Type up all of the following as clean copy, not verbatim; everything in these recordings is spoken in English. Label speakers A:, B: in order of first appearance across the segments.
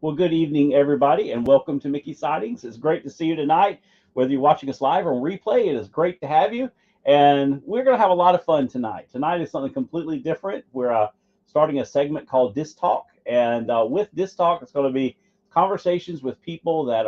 A: Well, good evening, everybody, and welcome to Mickey Sightings. It's great to see you tonight. Whether you're watching us live or on replay, it is great to have you. And we're going to have a lot of fun tonight. Tonight is something completely different. We're starting a segment called Disc Talk. And with Disc Talk, it's going to be conversations with people that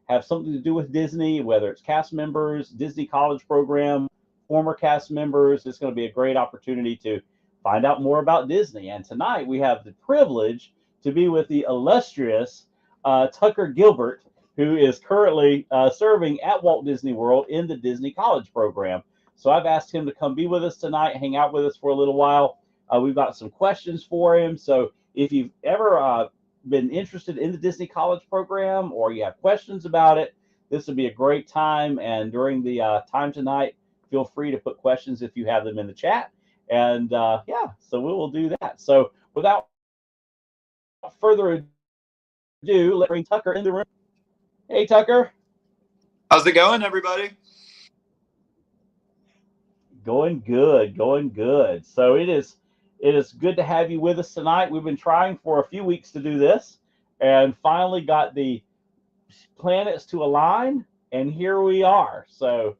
A: have something to do with Disney, whether it's cast members, Disney College Program, former cast members. It's going to be a great opportunity to find out more about Disney. And tonight we have the privilege to be with the illustrious Tucker Gilbert, who is currently serving at Walt Disney World in the Disney College Program. So I've asked him to come be with us tonight, hang out with us for a little while. We've got some questions for him. So if you've ever been interested in the Disney College Program or you have questions about it, this would be a great time. And during the time tonight, feel free to put questions if you have them in the chat. And yeah, so we will do that. So without further ado, let's bring Tucker in the room. Hey, Tucker.
B: How's it going, everybody?
A: Going good, going good. So it is good to have you with us tonight. We've been trying for a few weeks to do this and finally got the planets to align, and here we are. So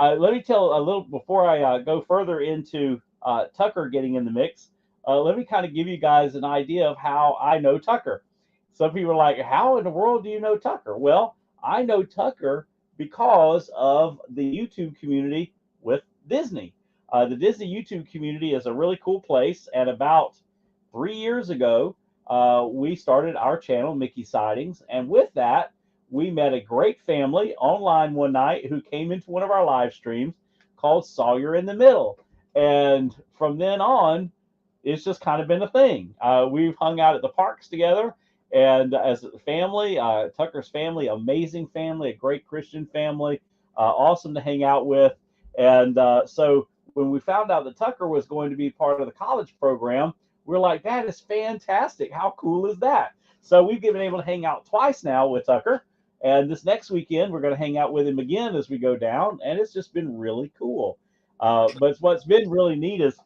A: let me tell a little before I go further into Tucker getting in the mix. Let me kind of give you guys an idea of how I know Tucker. Some people are like, how in the world do you know Tucker? Well, I know Tucker because of the YouTube community with Disney. The Disney YouTube community is a really cool place. And about 3 years ago, we started our channel, Mickey Sightings. And with that, we met a great family online one night who came into one of our live streams called Sawyer in the Middle. And from then on, it's just kind of been a thing. We've hung out at the parks together, and as a family, Tucker's family, amazing family, a great Christian family, awesome to hang out with. And so when we found out that Tucker was going to be part of the college program, we're like, that is fantastic. How cool is that? So we've been able to hang out twice now with Tucker. And this next weekend, we're going to hang out with him again as we go down. And it's just been really cool. But what's been really neat is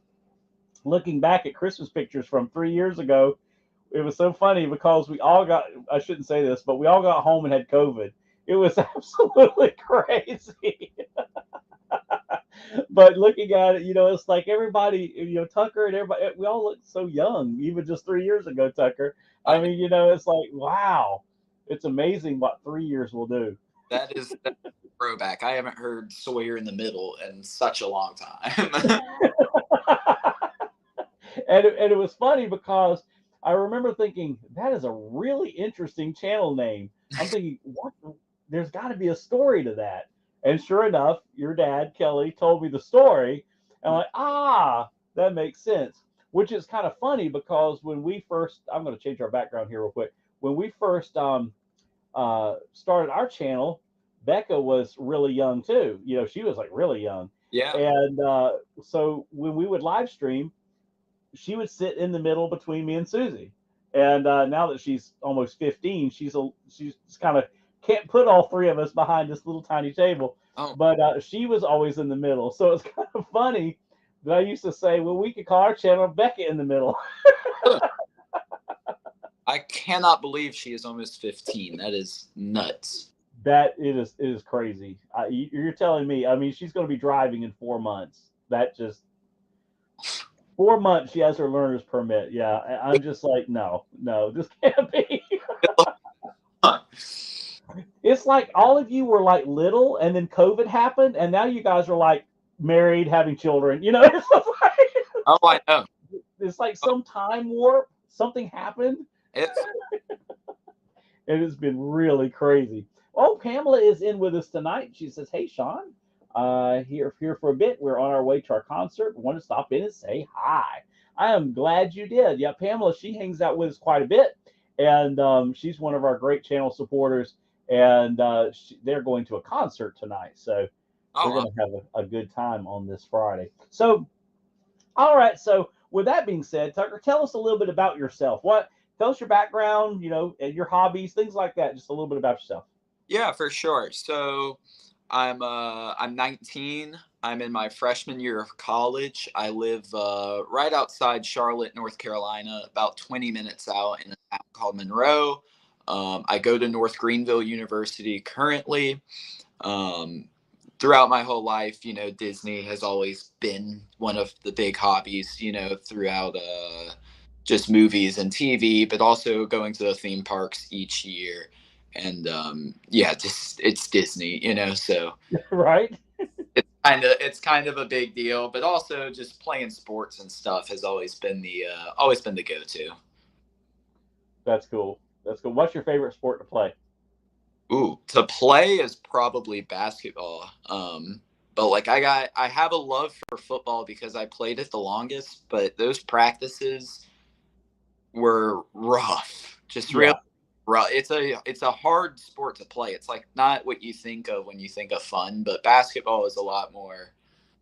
A: looking back at Christmas pictures from 3 years ago. It was so funny because we all got, I shouldn't say this, but we all got home and had COVID. It was absolutely crazy. But looking at it, it's like everybody, Tucker and everybody, we all look so young, even just 3 years ago, Tucker. I mean, it's like, wow, it's amazing what 3 years will do.
B: That's a throwback. I haven't heard Sawyer in the Middle in such a long time.
A: And it was funny because I remember thinking, that is a really interesting channel name. I'm thinking, what? There's got to be a story to that. And sure enough, your dad, Kelly, told me the story. And I'm like, that makes sense. Which is kind of funny because when we first, I'm going to change our background here real quick. When we first started our channel, Becca was really young too. She was like really young.
B: Yeah.
A: And so when we would live stream, she would sit in the middle between me and Susie. And now that she's almost 15, she's kind of can't put all three of us behind this little tiny table.
B: Oh.
A: But she was always in the middle. So it's kind of funny that I used to say, well, we could call our channel Becca in the Middle.
B: I cannot believe she is almost 15. That is nuts.
A: That it is crazy. You're telling me, I mean, she's going to be driving in 4 months. That just 4 months she has her learner's permit. Yeah, I'm just like, no, this can't be. It's like all of you were like little, and then COVID happened, and now you guys are like married, having children. It's like,
B: oh, I know.
A: It's like some time warp. Something happened. And it's been really crazy. Oh, Pamela is in with us tonight. She says, hey, Sean. Here for a bit. We're on our way to our concert. Want to stop in and say hi. I am glad you did. Yeah, Pamela, she hangs out with us quite a bit, and she's one of our great channel supporters. And they're going to a concert tonight, so we're going to have a good time on this Friday. So, all right. So, with that being said, Tucker, tell us a little bit about yourself. Tell us your background, and your hobbies, things like that. Just a little bit about yourself.
B: Yeah, for sure. So I'm 19. I'm in my freshman year of college. I live right outside Charlotte, North Carolina, about 20 minutes out in a town called Monroe. I go to North Greenville University currently. Um, Throughout my whole life, Disney has always been one of the big hobbies, throughout just movies and TV, but also going to the theme parks each year. And yeah, just it's Disney, so
A: Right?
B: it's kind of a big deal, but also just playing sports and stuff has always been the go-to.
A: That's cool. That's cool. What's your favorite sport to play?
B: Ooh, to play is probably basketball. But like I have a love for football because I played it the longest, but those practices were rough. Just real
A: Yeah.
B: rough. It's a hard sport to play. It's like not what you think of when you think of fun, but basketball is a lot more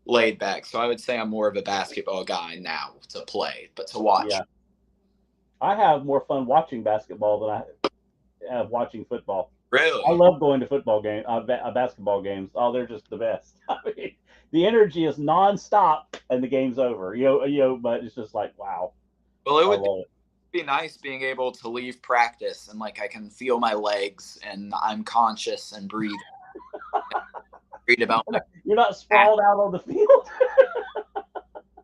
B: laid back. So I would say I'm more of a basketball guy now to play, but to watch.
A: Yeah. I have more fun watching basketball than I have watching football. I
B: Really?
A: love going to football game, basketball games. Oh, they're just the best. I mean, the energy is nonstop, and the game's over. But it's just like, wow,
B: Well, it
A: I
B: would
A: love it.
B: be nice being able to leave practice and like I can feel my legs and I'm conscious and breathe about my
A: You're not
B: back.
A: sprawled out on the field.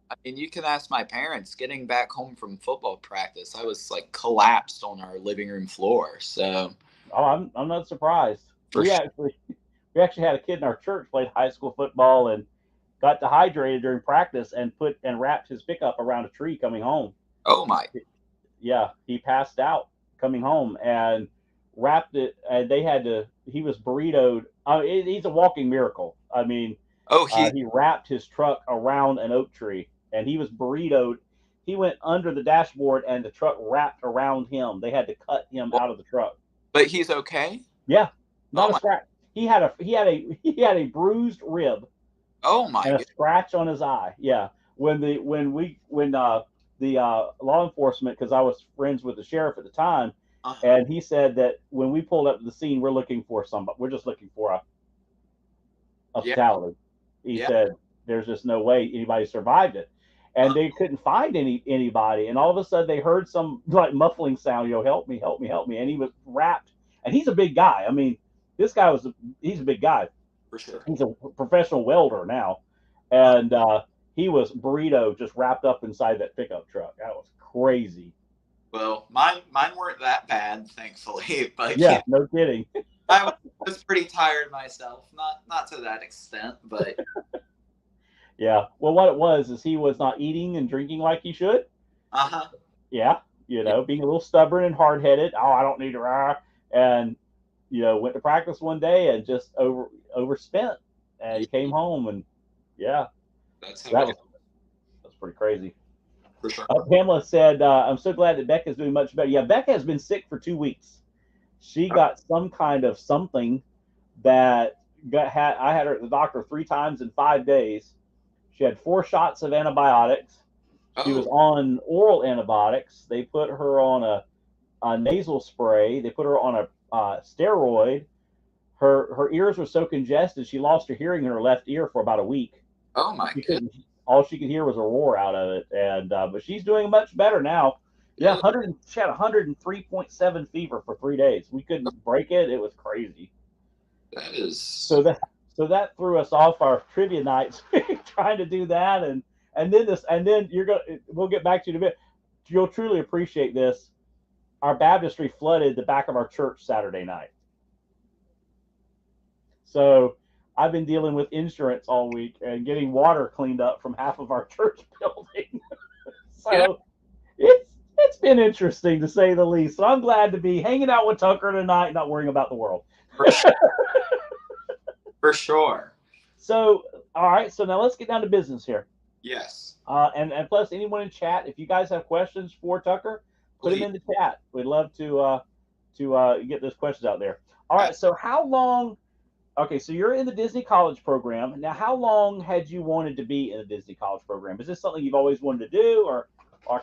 B: I mean, you can ask my parents. Getting back home from football practice, I was like collapsed on our living room floor. So
A: Oh, I'm not surprised.
B: for sure.
A: We actually had a kid in our church played high school football and got dehydrated during practice and put and wrapped his pickup around a tree coming home.
B: Oh my.
A: Yeah, he passed out coming home and wrapped it. And they had to. He was burritoed. He's a walking miracle. I mean,
B: Oh, he.
A: he wrapped his truck around an oak tree and he was burritoed. He went under the dashboard and the truck wrapped around him. They had to cut him out of the truck.
B: But he's okay.
A: Yeah,
B: Oh
A: not a
B: my.
A: scratch. He had a bruised rib
B: Oh my
A: and a
B: god.
A: scratch on his eye. Yeah, when the law enforcement, because I was friends with the sheriff at the time,
B: Uh-huh.
A: and he said that when we pulled up to the scene, we're looking for somebody. We're just looking for a
B: Yeah.
A: fatality. He
B: Yeah.
A: said there's just no way anybody survived it, and
B: Uh,
A: they couldn't find anybody. And all of a sudden, they heard some like muffling sound. Help me, help me, help me! And he was wrapped. And he's a big guy. I mean, this guy he's a big guy.
B: for sure.
A: He's a professional welder now,
B: Uh,
A: and he was burrito just wrapped up inside that pickup truck. That was crazy.
B: well, mine weren't that bad, thankfully. But
A: Yeah, no kidding.
B: I was pretty tired myself. Not to that extent, but
A: Yeah. Well, what it was is he was not eating and drinking like he should.
B: uh-huh.
A: Yeah,
B: Yeah.
A: being a little stubborn and hard headed. Oh, I don't need to rah. And went to practice one day and just overspent and came home and yeah,
B: That's how
A: that
B: it
A: was
B: is,
A: pretty crazy.
B: for sure.
A: Pamela said, "I'm so glad that Becca's doing much better." Yeah, Becca has been sick for 2 weeks. She got some kind of something that I had her at the doctor 3 times in 5 days. She had 4 shots of antibiotics. She was
B: Oh,
A: on oral antibiotics. They put her on a nasal spray. They put her on a steroid. Her ears were so congested she lost her hearing in her left ear for about a week.
B: oh my
A: She
B: god.
A: couldn't. All she could hear was a roar out of it, and but she's doing much better now. Yeah,
B: Really?
A: 100. She had 103.7 fever for 3 days. We couldn't break it. It was crazy.
B: That
A: So
B: is
A: that threw us off our trivia nights trying to do that, and then you're gonna. We'll get back to you in a bit. You'll truly appreciate this. Our baptistry flooded the back of our church Saturday night. So I've been dealing with insurance all week and getting water cleaned up from half of our church building.
B: you know
A: So it's been interesting to say the least. So I'm glad to be hanging out with Tucker tonight, not worrying about the world.
B: for sure. For sure.
A: So all right, so now let's get down to business here.
B: Yes.
A: And plus, anyone in chat, if you guys have questions for Tucker, put them
B: Please.
A: in the chat. We'd love to get those questions out there. All right. So how long? Okay, so you're in the Disney College program now. How long had you wanted to be in the Disney College program? Is this something you've always wanted to do, or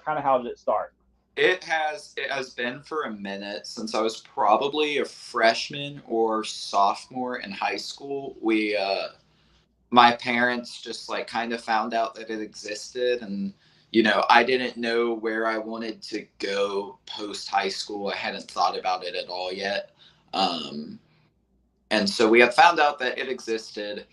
A: kind of how did it start?
B: It has been for a minute since I was probably a freshman or sophomore in high school. My parents just like kind of found out that it existed, and I didn't know where I wanted to go post high school. I hadn't thought about it at all yet. Um, and so we have found out that it existed,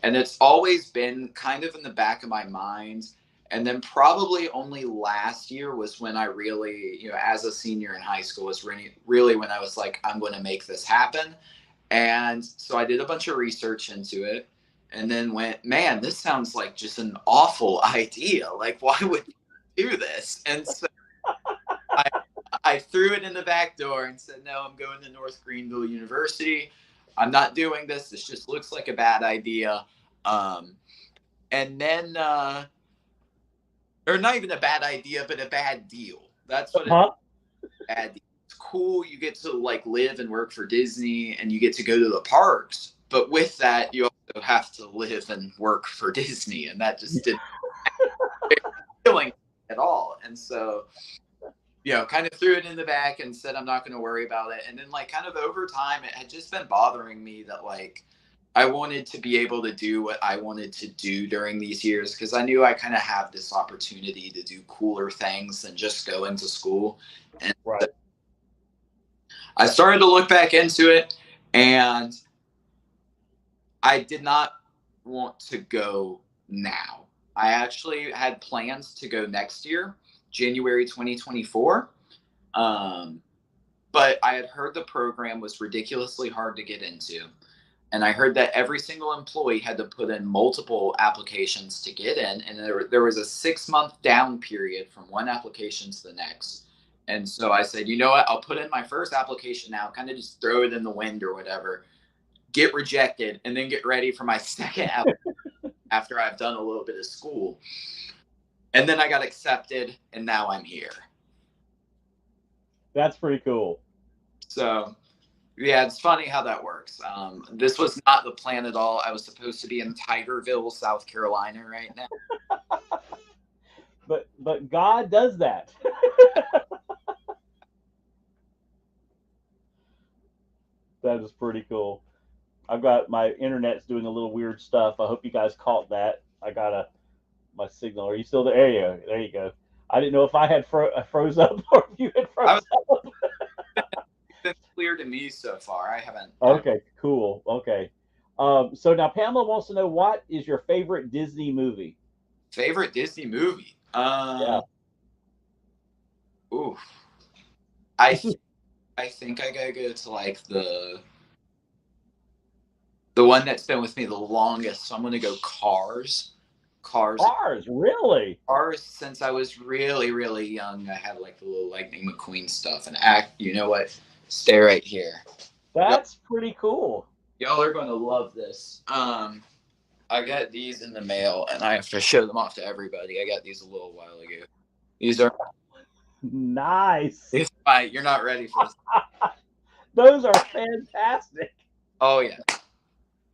B: and it's always been kind of in the back of my mind. And then probably only last year was when I really, as a senior in high school, was really when I was like, I'm going to make this happen. And so I did a bunch of research into it and then went, man, this sounds like just an awful idea. Like, why would you do this? And so I, I threw it in the back door and said, no, I'm going to North Greenville University. I'm not doing this. This just looks like a bad idea. And then, or not even a bad idea, but a bad deal. That's what it is. Bad deal. It's cool. You get to like live and work for Disney and you get to go to the parks. But with that, you also have to live and work for Disney. And that just didn't feeling at all. And so, kind of threw it in the back and said, I'm not going to worry about it. And then like kind of over time, it had just been bothering me that like, I wanted to be able to do what I wanted to do during these years because I knew I kind of have this opportunity to do cooler things than just go into school. And
A: right.
B: I started to look back into it, and I did not want to go now. I actually had plans to go next year, January 2024. But I had heard the program was ridiculously hard to get into. And I heard that every single employee had to put in multiple applications to get in. And there was a 6-month down period from one application to the next. And so I said, you know what? I'll put in my first application now, kind of just throw it in the wind or whatever, get rejected, and then get ready for my second application after I've done a little bit of school. And then I got accepted, and now I'm here.
A: That's pretty cool.
B: So... yeah, it's funny how that works. This was not the plan at all. I was supposed to be in Tigerville, South Carolina right now.
A: But God does that. That is pretty cool. I've got my internet's doing a little weird stuff. I hope you guys caught that. I got my signal. Are you still there? There you go. I didn't know if I had froze up or if you had froze up.
B: Been clear to me so far. I haven't.
A: Okay, cool. Okay. So now Pamela wants to know, what is your favorite Disney movie?
B: Favorite Disney movie?
A: Yeah.
B: Ooh. I think I gotta go to like the one that's been with me the longest. So I'm gonna go Cars. Cars,
A: really?
B: Cars. Since I was really, really young, I had like the little Lightning McQueen stuff and You know what? Stay right here.
A: That's pretty cool.
B: Y'all are going to love this. I got these in the mail, and I have to show them off to everybody. I got these a little while ago. These are
A: nice.
B: You're not ready for this.
A: Those are fantastic.
B: Oh yeah,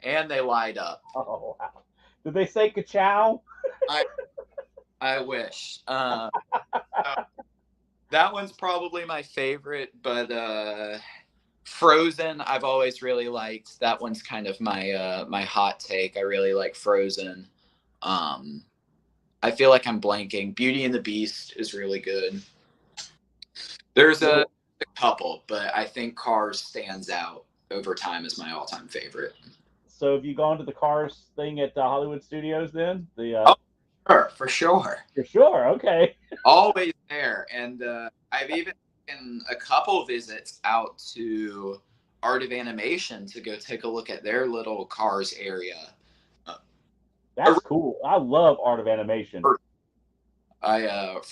B: and they light up.
A: Oh wow! Did they say ka-chow?
B: I wish. That one's probably my favorite, but Frozen I've always really liked. That one's kind of my hot take. I really like Frozen. I feel like I'm blanking. Beauty and the Beast is really good. There's a couple, but I think Cars stands out over time as my all-time favorite.
A: So have you gone to the Cars thing at Hollywood Studios then?
B: For sure.
A: For sure. Okay.
B: Always there. And I've even taken a couple visits out to Art of Animation to go take a look at their little Cars area.
A: That's cool. I love Art of Animation.
B: For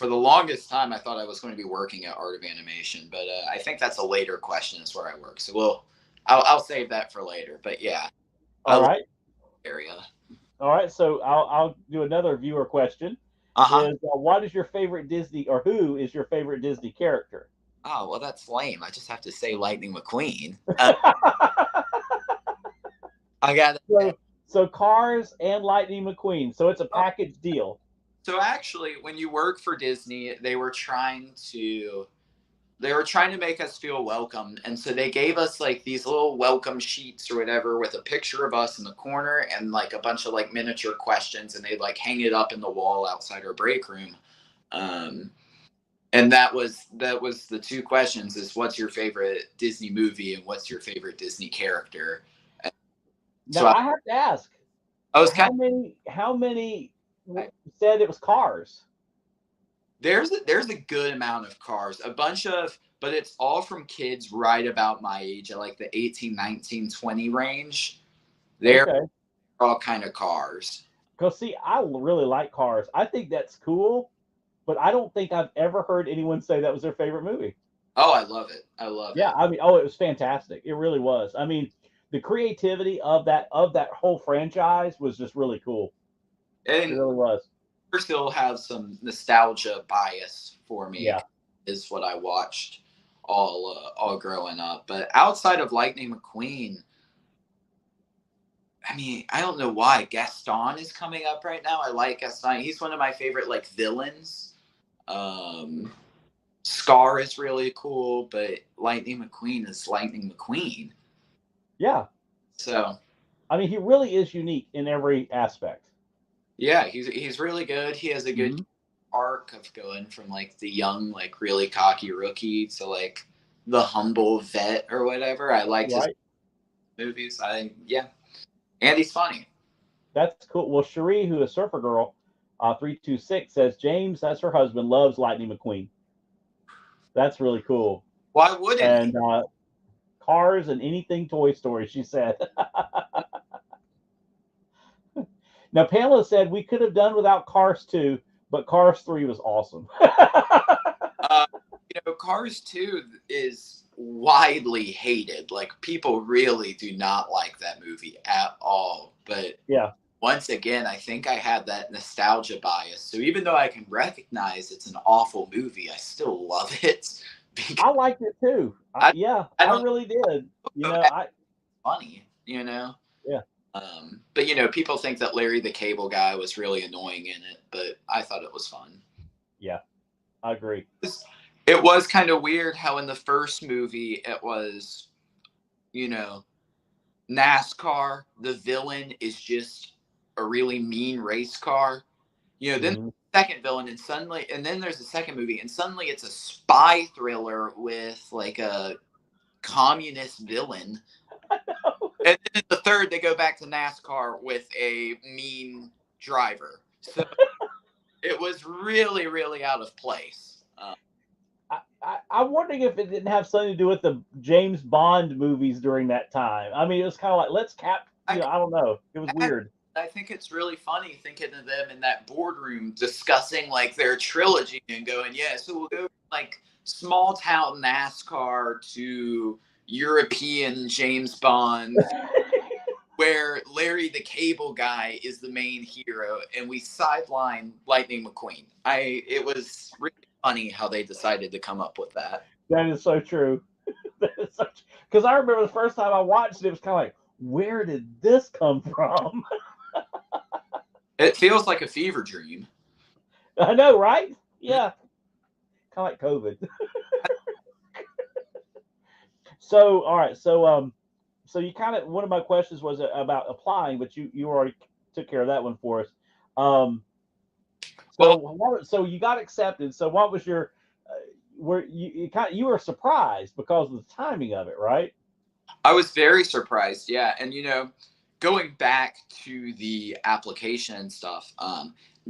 B: the longest time, I thought I was going to be working at Art of Animation, but I think that's a later question is where I work. So I'll save that for later. But yeah.
A: All right.
B: Area.
A: All right. So I'll do another viewer question. Is what is your favorite Disney, or who is your favorite Disney character?
B: Oh, well, that's lame. I just have to say Lightning McQueen. I got
A: it. So Cars and Lightning McQueen. So it's a package deal.
B: So actually, when you work for Disney, they were trying to make us feel welcome. And so they gave us like these little welcome sheets or whatever with a picture of us in the corner and like a bunch of like miniature questions, and they'd like hang it up in the wall outside our break room. Um, and that was the two questions: is what's your favorite Disney movie and what's your favorite Disney character? And
A: Now
B: so
A: I have to ask,
B: I was kind
A: how many
B: of,
A: said it was Cars?
B: there's a good amount of cars, a bunch of, but it's all from kids right about my age, at like the 18, 19, 20 range. They're
A: Okay.
B: all kind of cars.
A: Because see, I really like Cars. I think that's cool, but I don't think I've ever heard anyone say that was their favorite movie.
B: Oh, I love it. I love
A: Yeah,
B: it.
A: I mean, oh, it was fantastic. It really was. I mean, the creativity of that whole franchise was just really cool. It
B: And
A: really was.
B: still have some nostalgia bias for me,
A: Yeah.
B: is what I watched all growing up. But outside of Lightning McQueen, I mean, I don't know why Gaston is coming up right now. I like Gaston. He's one of my favorite like villains. Um, Scar is really cool, but Lightning McQueen is Lightning McQueen.
A: Yeah.
B: So
A: I mean, he really is unique in every aspect.
B: yeah, he's really good. He has a good
A: Hmm.
B: arc of going from like the young, like really cocky rookie to like the humble vet or whatever. I liked his
A: Right.
B: movies. Yeah, and he's funny.
A: That's cool. Well, Cherie, who is Surfer Girl, 326 says James, that's her husband, loves Lightning McQueen. That's really cool.
B: Why wouldn't he?
A: And Cars and anything Toy Story, she said. Now, Pamela said we could have done without Cars 2, but Cars 3 was awesome.
B: Uh, Cars 2 is widely hated. Like people really do not like that movie at all. But
A: Yeah,
B: once again, I think I had that nostalgia bias. So even though I can recognize it's an awful movie, I still love it because
A: I liked it too.
B: I
A: Yeah,
B: I
A: I
B: don't
A: really did.
B: know
A: I
B: that's funny, you know.
A: Yeah,
B: But people think that Larry the Cable Guy was really annoying in it, but I thought it was fun.
A: yeah, I agree.
B: It was kind of weird how in the first movie it was, you know, NASCAR, the villain is just a really mean race car. Then
A: Hmm.
B: second villain, and then there's the second movie, and suddenly it's a spy thriller with like a communist villain. And then in the third, they go back to NASCAR with a mean driver. So it was really, really out of place.
A: I'm wondering if it didn't have something to do with the James Bond movies during that time. I mean, it was kind of like let's cap.
B: I,
A: I don't know. It was weird.
B: I think it's really funny thinking of them in that boardroom discussing like their trilogy and going, yeah, so we'll go from, like small town NASCAR to European James Bond, where Larry the Cable Guy is the main hero, and we sideline Lightning McQueen. It was really funny how they decided to come up with that.
A: That is so true. Because I remember the first time I watched it, it was kind of like, where did this come from?
B: It feels like a fever dream.
A: I know, right? Yeah, kind of like COVID. So, all right. So you kind of one of my questions was about applying, but you already took care of that one for us. Um,
B: Well,
A: so you got accepted. So what was your were you were surprised because of the timing of it, right?
B: I was very surprised. Yeah. And, going back to the application and stuff,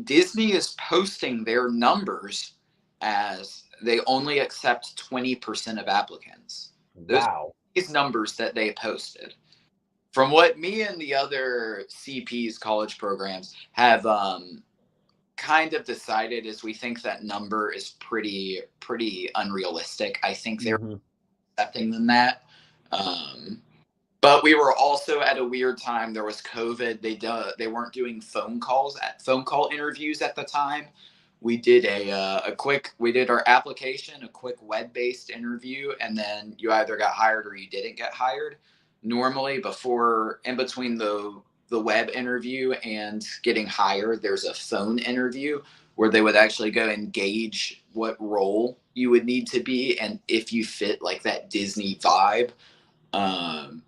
B: Disney is posting their numbers as they only accept 20% of applicants. Those are
A: Wow.
B: these numbers that they posted. From what me and the other CPs, college programs, have kind of decided is we think that number is pretty unrealistic. I think they're
A: Hmm.
B: accepting than that. Um, but we were also at a weird time. There was COVID. They weren't doing phone call interviews at the time. We did we did our application, a quick web based interview, and then you either got hired or you didn't get hired. Normally, before in between the web interview and getting hired, there's a phone interview where they would actually go and gauge what role you would need to be and if you fit like that Disney vibe. Um,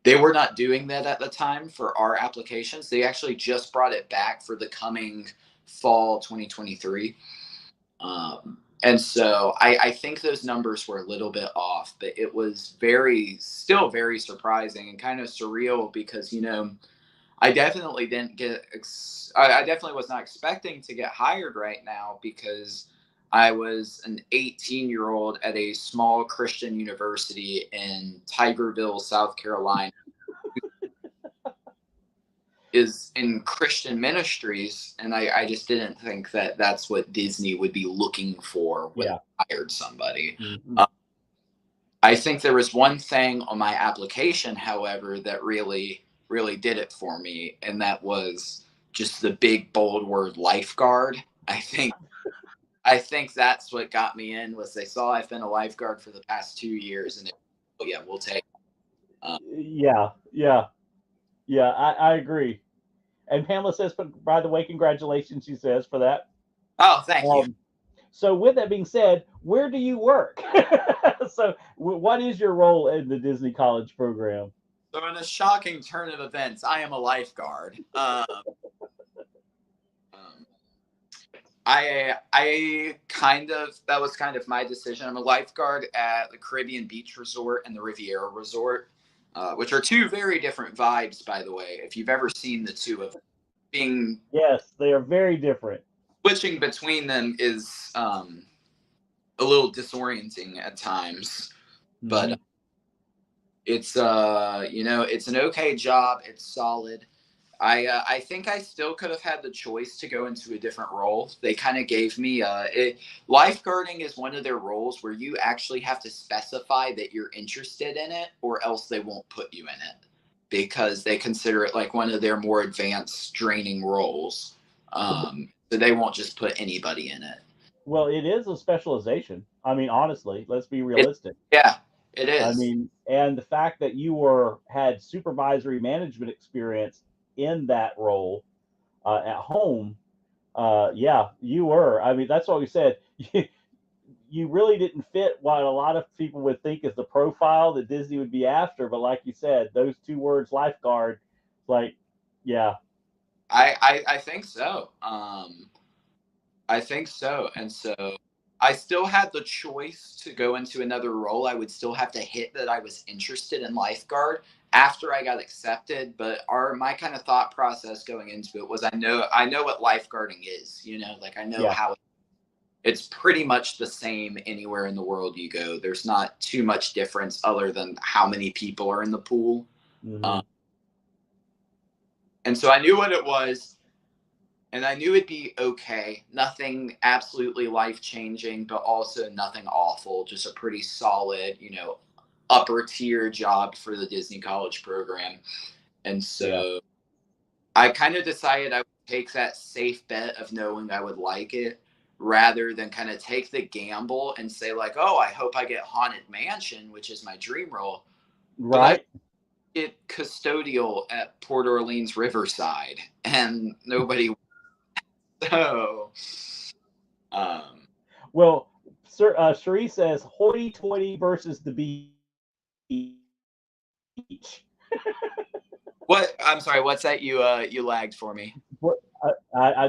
B: they were not doing that at the time for our applications. They actually just brought it back for the coming fall 2023. And so I think those numbers were a little bit off, but it was still very surprising and kind of surreal because, I definitely didn't I definitely was not expecting to get hired right now because I was an 18-year-old at a small Christian university in Tigerville, South Carolina, is in Christian ministries. And I just didn't think that that's what Disney would be looking for when
A: Yeah.
B: they hired somebody.
A: Mm-hmm.
B: I think there was one thing on my application, however, that really, really did it for me, and that was just the big bold word lifeguard. I think that's what got me in was they saw I've been a lifeguard for the past 2 years, and oh yeah, we'll take.
A: Yeah, yeah, yeah. I agree. And Pamela says, by the way, congratulations, she says, for that.
B: Oh, thank you.
A: Um, so, with that being said, where do you work? So, what is your role in the Disney College program?
B: So, in a shocking turn of events, I am a lifeguard. Um, I kind of that was kind of my decision. I'm a lifeguard at the Caribbean Beach Resort and the Riviera Resort, which are two very different vibes, by the way. If you've ever seen the two of them, being
A: Yes, they are very different.
B: switching between them is a little disorienting at times,
A: Mm-hmm.
B: but it's an okay job. It's solid. I think I still could have had the choice to go into a different role. They kind of gave me lifeguarding is one of their roles where you actually have to specify that you're interested in it, or else they won't put you in it because they consider it like one of their more advanced draining roles. So they won't just put anybody in it.
A: Well, it is a specialization. I mean, honestly, let's be
B: it
A: realistic.
B: yeah, it
A: I
B: is.
A: mean, and the fact that you had supervisory management experience in that role at home, yeah, you were. I mean, that's what we said. You really didn't fit what a lot of people would think is the profile that Disney would be after. But like you said, those two words, lifeguard, like, yeah,
B: I think so. I think so. And so I still had the choice to go into another role. I would still have to hit that I was interested in lifeguard after I got accepted. But my kind of thought process going into it was I know what lifeguarding is, like I know
A: yeah,
B: how it's pretty much the same anywhere in the world you go. There's not too much difference other than how many people are in the pool.
A: hmm
B: Um, and so I knew what it was. And I knew it'd be okay. Nothing absolutely life changing, but also nothing awful. Just a pretty solid, upper tier job for the Disney College program. And
A: yeah,
B: so I kind of decided I would take that safe bet of knowing I would like it rather than kind of take the gamble and say, like, oh, I hope I get Haunted Mansion, which is my dream role. But I
A: right.
B: get custodial at Port Orleans Riverside, and nobody. So, um,
A: Well, Sir Cherie says hoity-toity versus the beach.
B: what? I'm sorry. What's that? You lagged for me.
A: What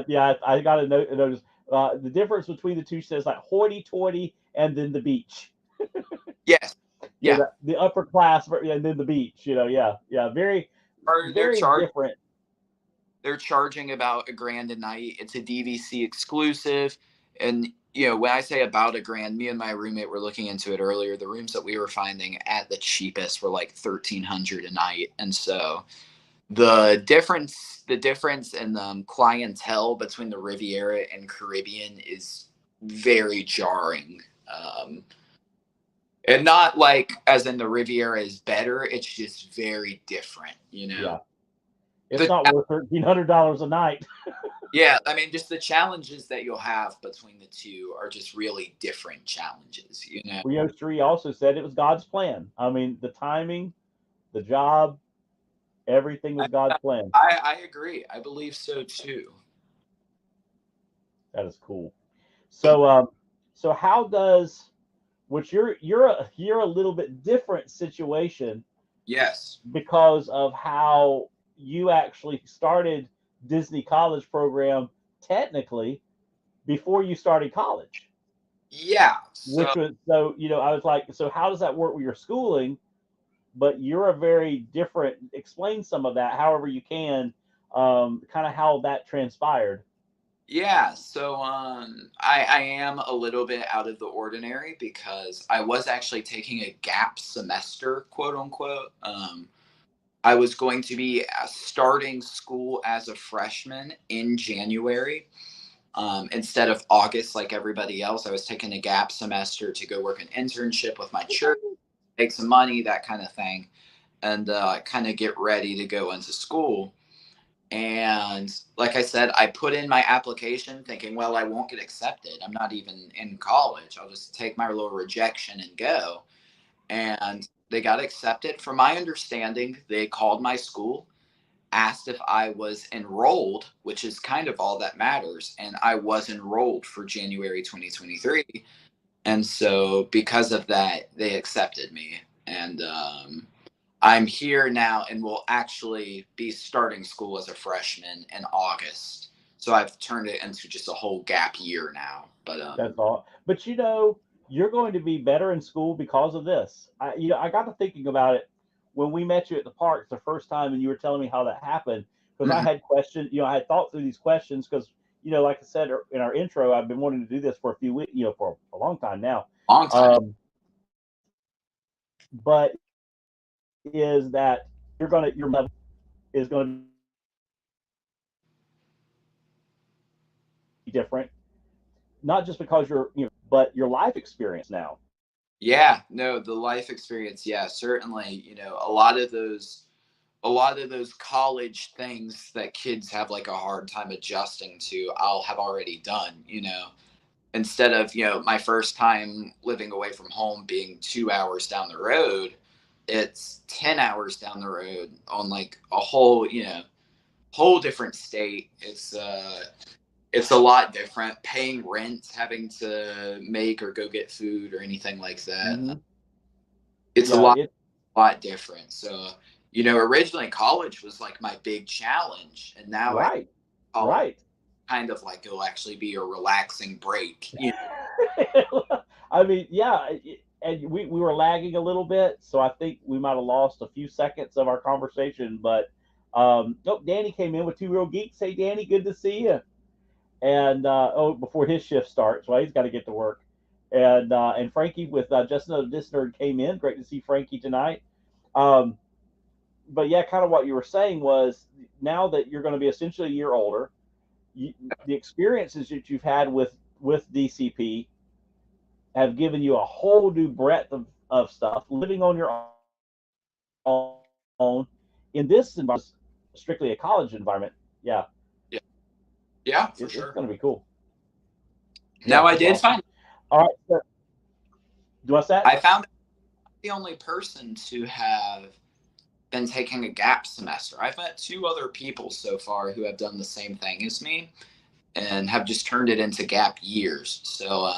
A: yeah, I got to notice the difference between the two says like hoity-toity and then the beach.
B: Yes.
A: Yeah,
B: Yeah.
A: the upper class and then the beach. Yeah, yeah, very
B: They're
A: very different.
B: they're charging about $1,000 a night. It's a DVC exclusive, and when I say about $1,000, me and my roommate were looking into it earlier. The rooms that we were finding at the cheapest were like 1,300 a night, and so the difference in the clientele between the Riviera and Caribbean is very jarring. And not like as in the Riviera is better. It's just very different.
A: Yeah, it's
B: The
A: not worth $1,300 a night.
B: Yeah, I mean, just the challenges that you'll have between the two are just really different challenges.
A: Rio Street also said it was God's plan. I mean, the timing, the job, everything
B: I,
A: was God's plan.
B: I agree. I believe so too.
A: That is cool. So how does which you're a little bit different situation
B: Yes.
A: because of how you actually started Disney College program technically before you started college,
B: Yeah. So
A: which was so I was like, so how does that work with your schooling? But you're a very different. Explain some of that, however you can, kind of how that transpired.
B: yeah, so I am a little bit out of the ordinary because I was actually taking a gap semester, quote unquote. I was going to be starting school as a freshman in January, instead of August like everybody else. I was taking a gap semester to go work an internship with my church, make some money, that kind of thing, and kind of get ready to go into school. And like I said, I put in my application thinking, well, I won't get accepted. I'm not even in college. I'll just take my little rejection and go. And they got accepted. From my understanding, they called my school, asked if I was enrolled, which is kind of all that matters. And I was enrolled for January 2023. And so because of that, they accepted me. And I'm here now and will actually be starting school as a freshman in August. So I've turned it into just a whole gap year now. But
A: That's all. But you're going to be better in school because of this. I got to thinking about it when we met you at the parks the first time, and you were telling me how that happened. Because I
B: mhm,
A: had questions, I had thought through these questions because, like I said in our intro, I've been wanting to do this for a few weeks, for a long time now.
B: long time.
A: But is that your level is going to be different, not just because but your life experience now.
B: Yeah, no, the life experience, yeah, certainly, a lot of those college things that kids have like a hard time adjusting to, I'll have already done, instead of, my first time living away from home being 2 hours down the road, it's 10 hours down the road on like a whole different state. It's a lot different. Paying rent, having to make or go get food or anything like that.
A: Hmm.
B: It's a
A: Yeah,
B: lot different. So, originally college was like my big challenge, and now I
A: right,
B: college
A: right.
B: kind of like it'll actually be a relaxing break.
A: I mean, yeah, and we were lagging a little bit, so I think we might have lost a few seconds of our conversation. But oh, Danny came in with Two Real Geeks. Hey, Danny, good to see you. And before his shift starts, well, he's got to get to work. And Frankie with Just Another Disc Nerd came in. Great to see Frankie tonight. Um, but yeah, kind of what you were saying was now that you're going to be essentially a year older, you, the experiences that you've had with DCP have given you a whole new breadth of stuff. Living on your own in this environment, strictly a college environment, yeah,
B: Yeah, yeah, for
A: it's
B: sure.
A: going to be cool. Yeah,
B: Now I
A: that's
B: did
A: awesome.
B: find
A: All right, so, do what's that?
B: I found the only person to have been taking a gap semester. I've met two other people so far who have done the same thing as me and have just turned it into gap years. So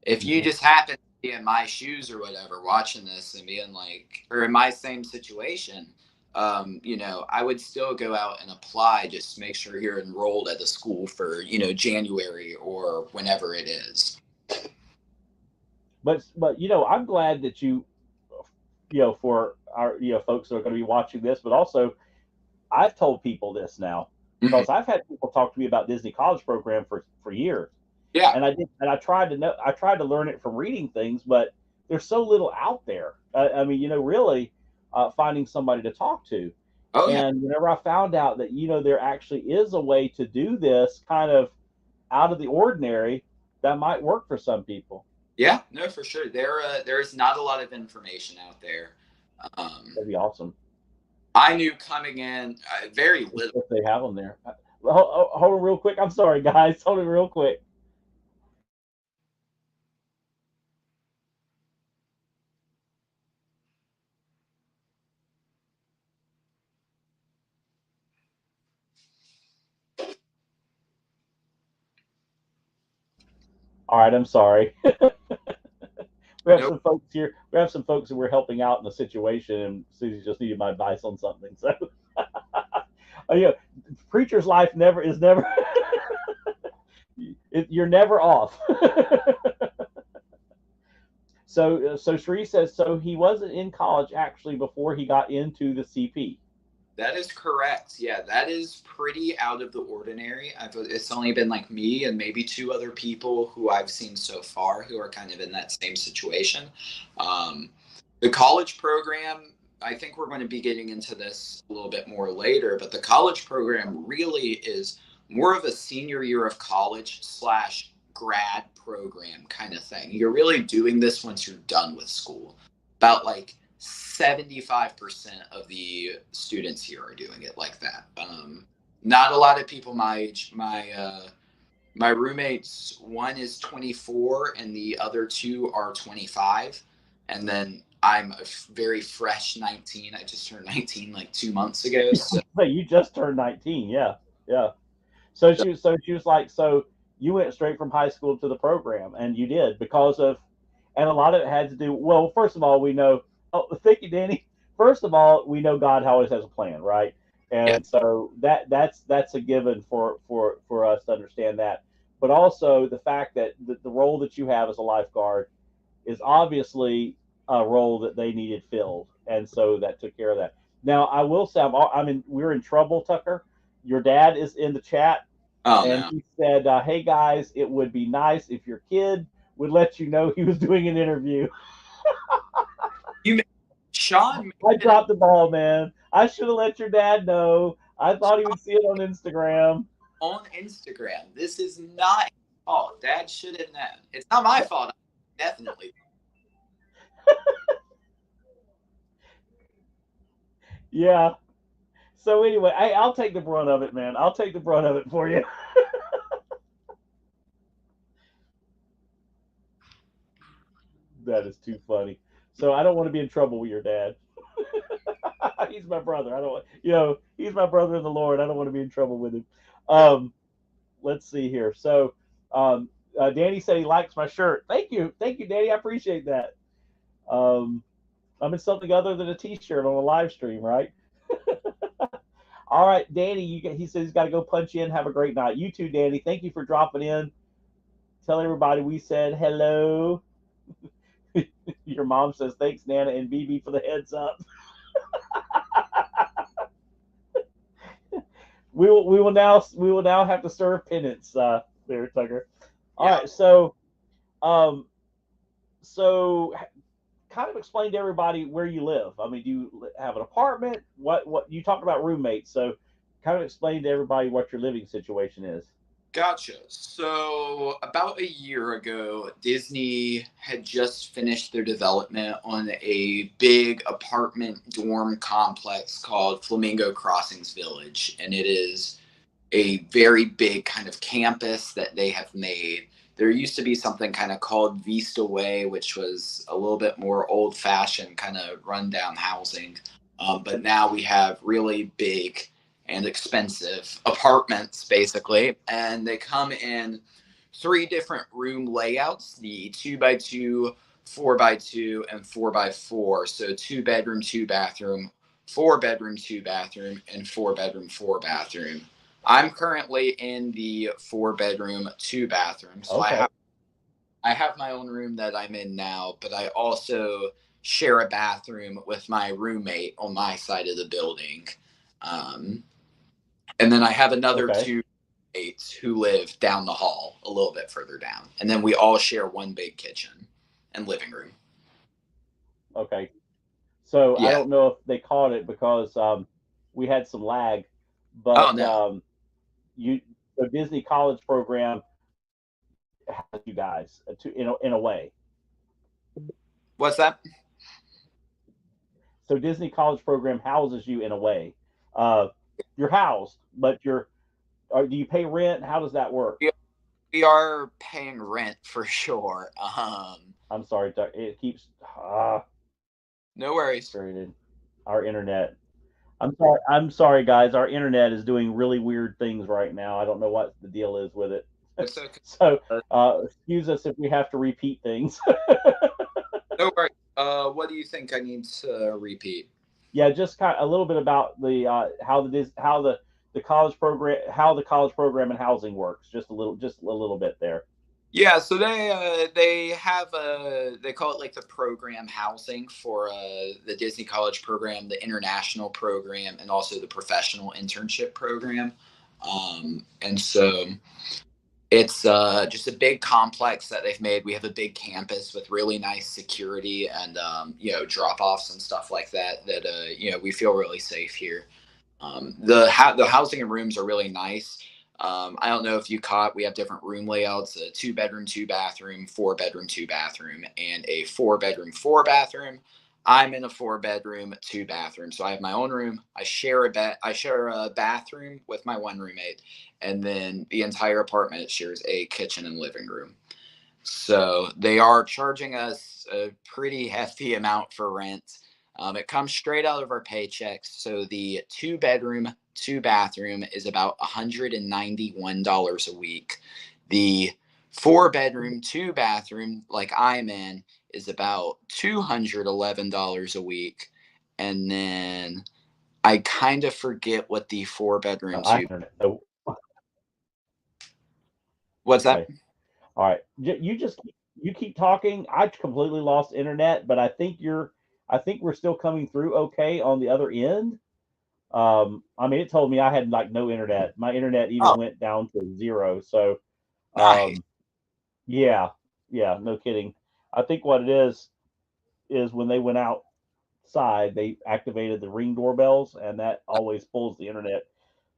B: if you
A: Mm-hmm.
B: just happen to be in my shoes or whatever, watching this and being like, or in my same situation, I would still go out and apply. Just make sure you're enrolled at the school for, January or whenever it is.
A: But I'm glad that for our folks that are going to be watching this, but also I've told people this now
B: Mhm.
A: because I've had people talk to me about Disney College Program for years,
B: Yeah.
A: and I tried to learn it from reading things, but there's so little out there. I mean, really finding somebody to talk to,
B: Oh, yeah.
A: and whenever I found out that there actually is a way to do this kind of out of the ordinary, that might work for some people.
B: Yeah. No, for sure. There is not a lot of information out there. Um,
A: That'd be awesome
B: I knew coming in very little.
A: if they have them there. Hold on real quick. I'm sorry, guys. Hold on real quick. All right, I'm sorry. We have
B: Nope.
A: some folks here. We have some folks that we're helping out in a situation, and Susie just needed my advice on something. So, preacher's life never is never. You're never off. So Sheree says, so he wasn't in college actually before he got into the CP.
B: That is correct. Yeah, that is pretty out of the ordinary. It's only been like me and maybe two other people who I've seen so far who are kind of in that same situation. Um, the college program, I think we're going to be getting into this a little bit more later, but the college program really is more of a senior year of college slash grad program kind of thing. You're really doing this once you're done with school. About like 75% of the students here are doing it like that. Not a lot of people my age. My roommates, one is 24 and the other two are 25, and then I'm a very fresh 19. I just turned 19 like 2 months ago. So
A: You just turned 19. Yeah, yeah. So she was like, so you went straight from high school to the program, and you did because of, and a lot of it had to do. Well, first of all, we know. Oh, thank you, Danny. First of all, we know God always has a plan, right?
B: yeah,
A: And so that's a given for us to understand that. But also the fact that the role that you have as a lifeguard is obviously a role that they needed filled, and so that took care of that. Now, I will say, we're in trouble, Tucker. Your dad is in the chat,
B: oh
A: and
B: no,
A: he said, "Hey guys, it would be nice if your kid would let you know he was doing an interview."
B: you Sean
A: I
B: made it
A: dropped the ball, man. I should have let your dad know. I thought he would see it on Instagram.
B: on Instagram. This is not his fault. Dad should have known. It's not my fault. Definitely.
A: Yeah. So anyway, I'll take the brunt of it, man. I'll take the brunt of it for you. That is too funny. So I don't want to be in trouble with your dad. He's my brother. I don't, he's my brother in the Lord. I don't want to be in trouble with him.
B: Yeah.
A: Let's see here. So, Danny said he likes my shirt. Thank you, Danny. I appreciate that. Um, I'm in something other than a T-shirt on a live stream, right? All right, Danny. He says he's got to go punch in. Have a great night. You too, Danny. Thank you for dropping in. Tell everybody we said hello. Your mom says thanks, Nana and BB, for the heads up. We will now have to serve penance, there, Tucker. All
B: Yeah.
A: right, um, so kind of explain to everybody where you live. I mean, do you have an apartment? What you talked about roommates, so kind of explain to everybody what your living situation is.
B: Gotcha. So, about a year ago, Disney had just finished their development on a big apartment dorm complex called Flamingo Crossings Village. And it is a very big kind of campus that they have made. There used to be something kind of called Vista Way, which was a little bit more old fashioned, kind of rundown housing. But now we have really big and expensive apartments, basically. And they come in three different room layouts: the 2x2, 4x2, and 4x4. So, 2 bedroom, 2 bathroom, 4 bedroom, 2 bathroom, and 4 bedroom, 4 bathroom. I'm currently in the 4 bedroom, 2 bathroom. So
A: Okay.
B: I have my own room that I'm in now, but I also share a bathroom with my roommate on my side of the building. Um, and then I have another
A: Okay.
B: two mates who live down the hall a little bit further down. And then we all share one big kitchen and living room.
A: Okay. So I
B: Yeah.
A: don't know if they caught it because we had some lag,
B: Oh,
A: but
B: no.
A: you the Disney College program has you guys in a way.
B: What's that?
A: So Disney College program houses you in a way. Uh, you're housed, but do you pay rent? How does that work?
B: We we are paying rent for sure.
A: I'm sorry, it keeps
B: No worries.
A: frustrated. Our internet. I'm sorry, guys. Our internet is doing really weird things right now. I don't know what the deal is with it.
B: It's okay.
A: So excuse us if we have to repeat things.
B: No worries. What do you think I need to repeat?
A: Yeah, just kind of a little bit about the how the the college program, how the college program and housing works? Just a little bit there.
B: Yeah, so they have they call it like the program housing for the Disney College program, the international program, and also the professional internship program. And so it's just a big complex that they've made. We have a big campus with really nice security and drop offs and stuff like that. That we feel really safe here. The housing and rooms are really nice. I don't know if you caught, we have different room layouts: a 2 bedroom, 2 bathroom, 4 bedroom, 2 bathroom, and a 4 bedroom, 4 bathroom. I'm in a 4 bedroom, 2 bathroom, so I have my own room. I share a bathroom with my one roommate, and then the entire apartment shares a kitchen and living room. So they are charging us a pretty hefty amount for rent. It comes straight out of our paychecks. So the 2 bedroom, 2 bathroom is about $191 a week. The 4 bedroom, 2 bathroom, like I'm in, is about $211 a week. And then I kind of forget what the 4 bedroom,
A: I
B: two.
A: internet. Oh,
B: What's that?
A: okay. All right. You keep talking. I completely lost internet, but I think we're still coming through okay on the other end. I mean, it told me I had like no internet. My internet even
B: Oh,
A: went down to zero. So,
B: nice.
A: um, yeah, yeah, no kidding. I think what it is when they went outside, they activated the Ring doorbells, and that always pulls the internet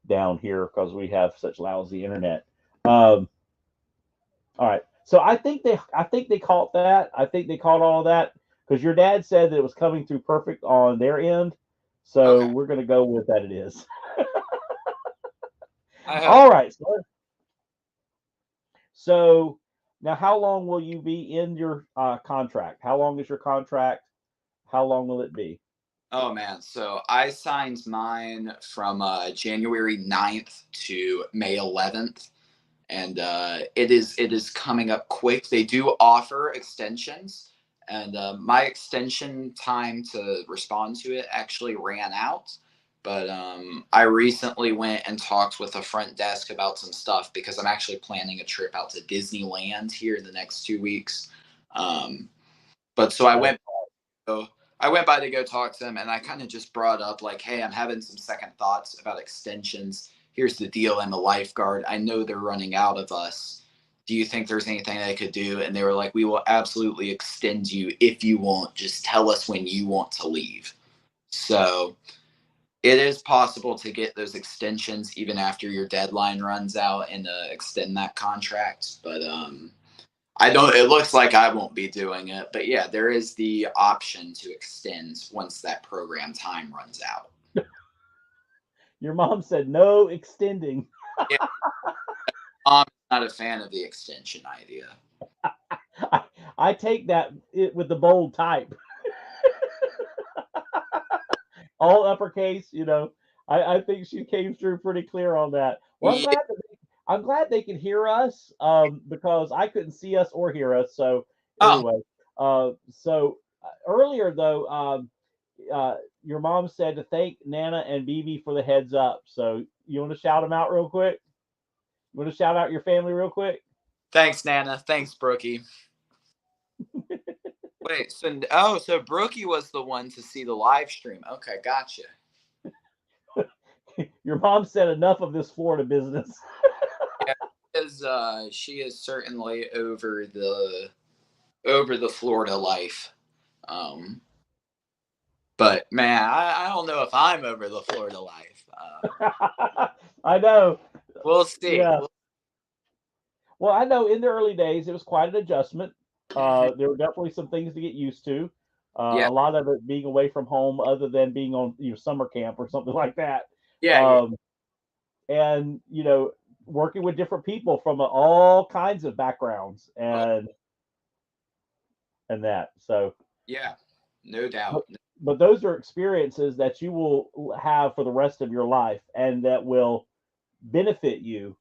A: down here because we have such lousy internet. Um, all right, so I think they caught that. I think they caught all of that because your dad said that it was coming through perfect on their end. So
B: Okay.
A: we're gonna go with that. It is.
B: I hope.
A: All right. So now, how long will you be in your contract? How long is your contract? How long will it be?
B: Oh man, so I signed mine from January 9th to May 11th, and it is coming up quick. They do offer extensions, and my extension time to respond to it actually ran out. But I recently went and talked with a front desk about some stuff because I'm actually planning a trip out to Disneyland here in the next 2 weeks. Um, but so
A: Oh,
B: I went by to go talk to them, and I kind of just brought up like, "Hey, I'm having some second thoughts about extensions. Here's the deal: I'm a lifeguard. I know they're running out of us. Do you think there's anything they could do?" And they were like, "We will absolutely extend you if you want. Just tell us when you want to leave." So it is possible to get those extensions even after your deadline runs out and extend that contract, but I don't. It looks like I won't be doing it, but yeah, there is the option to extend once that program time runs out.
A: your mom said no extending.
B: Yeah, I'm not a fan of the extension idea.
A: I, I take that with the bold type, all uppercase. I think she came through pretty clear on that. Well,
B: Yeah.
A: I'm glad they can hear us because I couldn't see us or hear us. So
B: Oh,
A: anyway, earlier though, your mom said to thank Nana and BB for the heads up. So you want to shout them out real quick? You want to shout out your family real quick?
B: thanks, Nana. Thanks, Brookie. Wait, so Brookie was the one to see the live stream. Okay, gotcha.
A: Your mom said enough of this Florida business.
B: Yeah, because she is certainly over the Florida life. Um, but man, I don't know if I'm over the Florida life.
A: I know.
B: We'll see.
A: Yeah. Well, I know in the early days it was quite an adjustment. There were definitely some things to get used to.
B: Yeah,
A: A lot of it being away from home, other than being on summer camp or something like that,
B: yeah, yeah.
A: um, and working with different people from all kinds of backgrounds
B: Oh,
A: and that. So,
B: yeah, no
A: but,
B: doubt.
A: but those are experiences that you will have for the rest of your life, and that will benefit you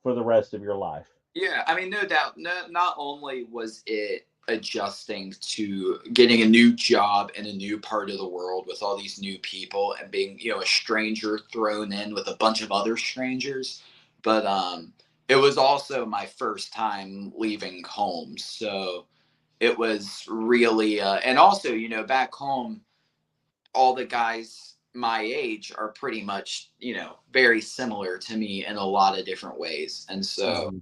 A: for the rest of your life.
B: Yeah, I mean, no doubt. No, not only was it adjusting to getting a new job in a new part of the world with all these new people and being, a stranger thrown in with a bunch of other strangers. But it was also my first time leaving home. So it was really, and also, back home, all the guys my age are pretty much, very similar to me in a lot of different ways. And so
A: Mhm.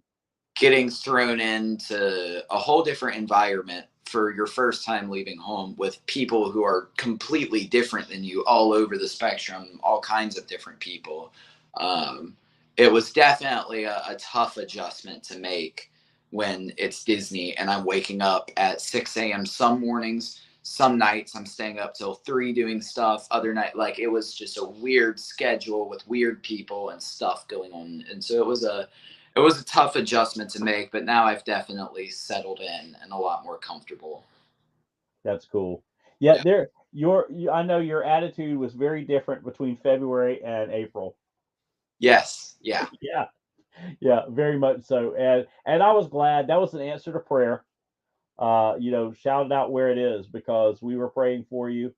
B: getting thrown into a whole different environment for your first time leaving home with people who are completely different than you all over the spectrum, all kinds of different people. Um, it was definitely a tough adjustment to make when it's Disney and I'm waking up at 6 a.m. some mornings. Some nights I'm staying up till 3 doing stuff. Other night, like it was just a weird schedule with weird people and stuff going on. And so it was a tough adjustment to make, but now I've definitely settled in and a lot more comfortable.
A: That's cool. Yeah,
B: Yeah.
A: I know your attitude was very different between February and April.
B: Yes. Yeah.
A: Yeah, yeah, very much so. And I was glad that was an answer to prayer. Shout it out where it is because we were praying for you,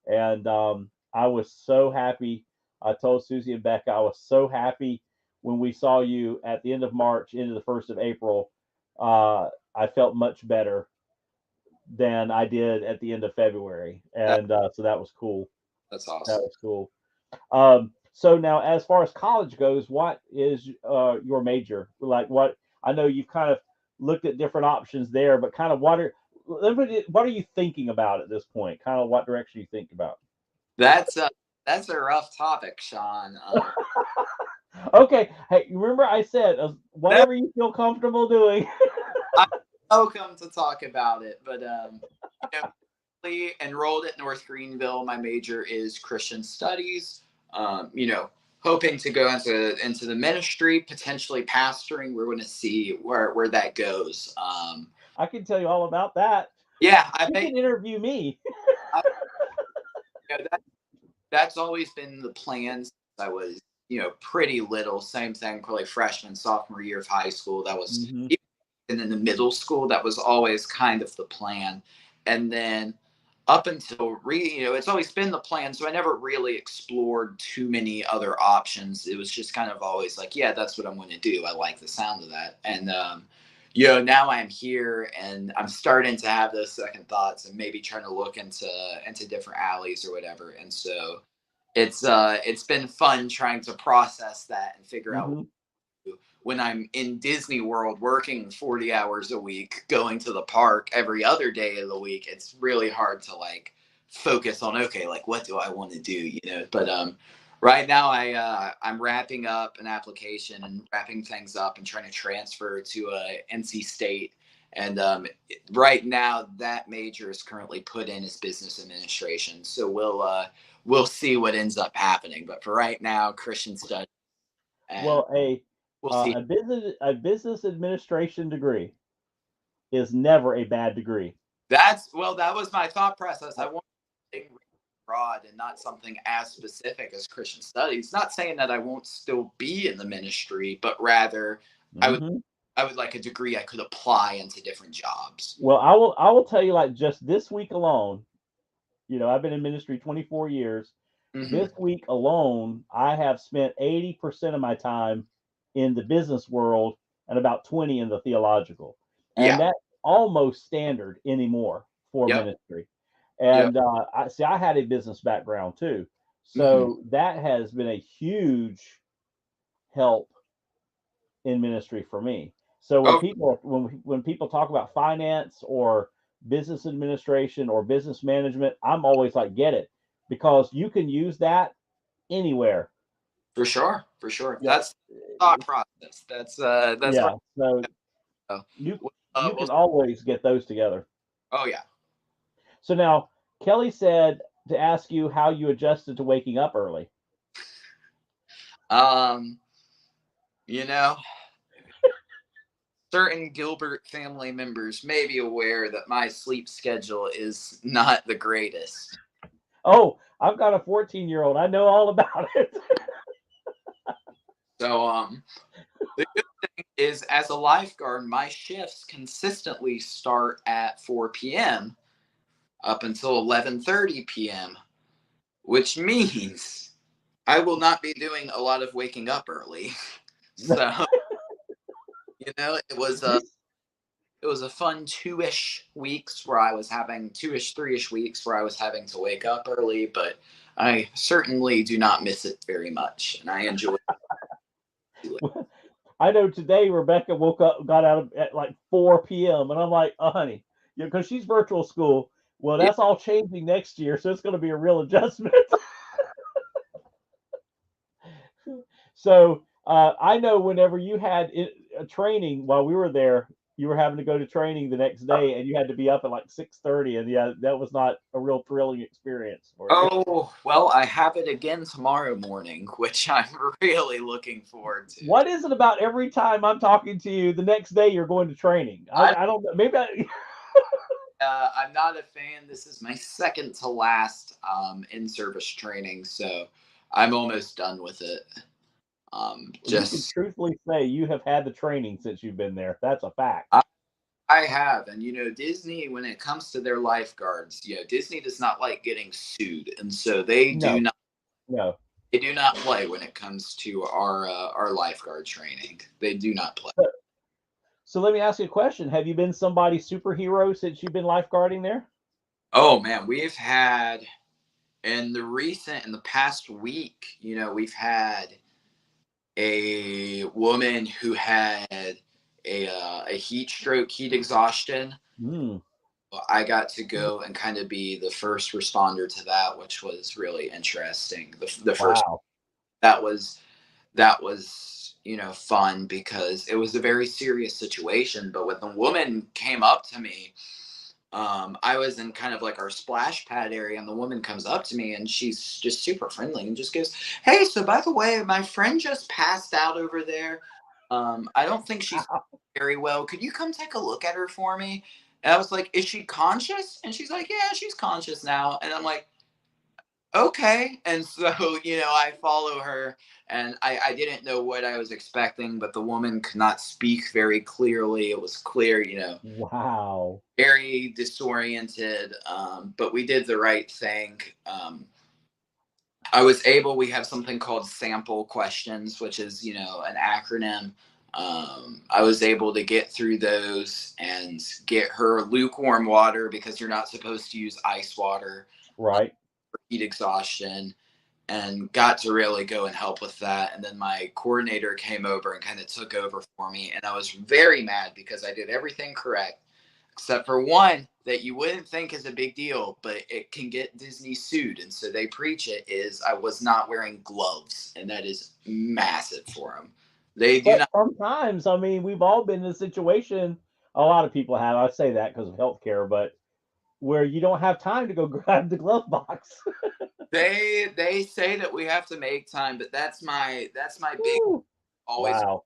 A: and I was so happy. I told Susie and Becca I was so happy when we saw you at the end of March into the 1st of April. I felt much better than I did at the end of February,
B: That,
A: and so that was cool.
B: that's
A: That
B: awesome.
A: was cool. So now, as far as college goes, what is your major? Like, what I know you've kind of looked at different options there, but kind of what are you thinking about at this point? Kind of what direction you think about?
B: That's a rough topic, Sean.
A: Okay, hey, remember I said
B: No,
A: whatever you feel comfortable doing.
B: I'm welcome to talk about it, but enrolled at North Greenville. My major is Christian Studies. Hoping to go into the ministry, potentially pastoring. We're going to see where that goes.
A: I can tell you all about that.
B: Yeah, I
A: You
B: bet
A: can interview me.
B: I, that's always been the plan since I was, pretty little. Same thing, probably freshman, sophomore year of high school. That was
A: Hmm.
B: even in the middle school. That was always kind of the plan. And then up until it's always been the plan. So I never really explored too many other options. It was just kind of always like, yeah, that's what I'm going to do. I like the sound of that. And now I'm here and I'm starting to have those second thoughts and maybe trying to look into different alleys or whatever. And so it's been fun trying to process that and figure out
A: Hmm.
B: when I'm in Disney World working 40 hours a week, going to the park every other day of the week. It's really hard to like focus on, okay, like what do I want to do. But right now I'm wrapping up an application and wrapping things up and trying to transfer to NC State. And right now that major is currently put in as business administration. So we'll see what ends up happening. But for right now, Christian studies, and
A: Well, a
B: we'll see.
A: a business administration degree is never a bad degree.
B: That was my thought process. I want something really broad and not something as specific as Christian studies. Not saying that I won't still be in the ministry, but rather I would
A: Hmm.
B: I would like a degree I could apply into different jobs.
A: Well, I will tell you, like, just this week alone, I've been in ministry 24 years.
B: Hmm.
A: This week alone, I have spent 80% of my time in the business world and about 20 in the theological. And
B: Yeah.
A: that's almost standard anymore for
B: Yep.
A: ministry.
B: Yep.
A: And I had a business background too.
B: Hmm.
A: So that has been a huge help in ministry for me. So
B: Oh,
A: when people talk about finance or business administration or business management, I'm always like, get it, because you can use that anywhere.
B: for sure. For sure.
A: Yeah,
B: That's the thought process. That's right.
A: yeah. So
B: Uh,
A: you
B: well,
A: you
B: we'll,
A: can always get those together.
B: oh yeah.
A: So now Kelly said to ask you how you adjusted to waking up early.
B: Um, you know, certain Gilbert family members may be aware that my sleep schedule is not the greatest.
A: Oh, I've got a 14-year-old. I know all about it.
B: So the good is as a lifeguard, my shifts consistently start at 4 p.m. up until 11:30 p.m., which means I will not be doing a lot of waking up early. So,
A: Geez.
B: it was a fun 2-ish weeks where I was having 2-ish, 3-ish weeks where I was having to wake up early, but I certainly do not miss it very much, and I enjoy it.
A: I know today Rebecca woke up, got out of at like 4 p.m. and I'm like, oh, honey, because she's virtual school. Well,
B: Yeah.
A: that's all changing next year, so it's going to be a real adjustment. So I know whenever you had a training while we were there, you were having to go to training the next day, and you had to be up at like 6:30, and yeah, that was not a real thrilling experience for you.
B: Oh, well, I have it again tomorrow morning, which I'm really looking forward to.
A: What is it about every time I'm talking to you, the next day you're going to training?
B: I,
A: I don't know. Maybe I,
B: I'm not a fan. This is my second to last in service training, so I'm almost done with it.
A: you can
B: Just
A: truthfully say you have had the training since you've been there. That's a fact.
B: I have, and Disney, when it comes to their lifeguards, Disney does not like getting sued, and so
A: No, no.
B: they do not play when it comes to our lifeguard training. They do not play.
A: So, so let me ask you a question. Have you been somebody superhero since you've been lifeguarding there?
B: Oh man, we've had in the past week, we've had a woman who had a heat stroke, heat exhaustion.
A: Mm,
B: I got to go and kind of be the first responder to that, which was really interesting. The first
A: wow.
B: that was fun because it was a very serious situation. But when the woman came up to me, I was in kind of like our splash pad area, and the woman comes up to me and she's just super friendly and just goes, "Hey, so by the way, my friend just passed out over there. I don't think she's very well. Could you come take a look at her for me?" And I was like, "Is she conscious?" And she's like, "Yeah, she's conscious now." And I'm like, okay. And so, I follow her, and I didn't know what I was expecting, but the woman could not speak very clearly. It was clear,
A: Wow.
B: very disoriented, but we did the right thing. We have something called sample questions, which is, an acronym. I was able to get through those and get her lukewarm water because you're not supposed to use ice water
A: Right.
B: for heat exhaustion, and got to really go and help with that. And then my coordinator came over and kind of took over for me. And I was very mad because I did everything correct, except for one that you wouldn't think is a big deal, but it can get Disney sued. And so they preach it is I was not wearing gloves. And that is massive for them. They do
A: But
B: not.
A: sometimes, I mean, we've all been in a situation, a lot of people have, I say that because of healthcare, but where you don't have time to go grab the glove box.
B: They say that we have to make time, but that's my big
A: Woo.
B: always
A: Wow.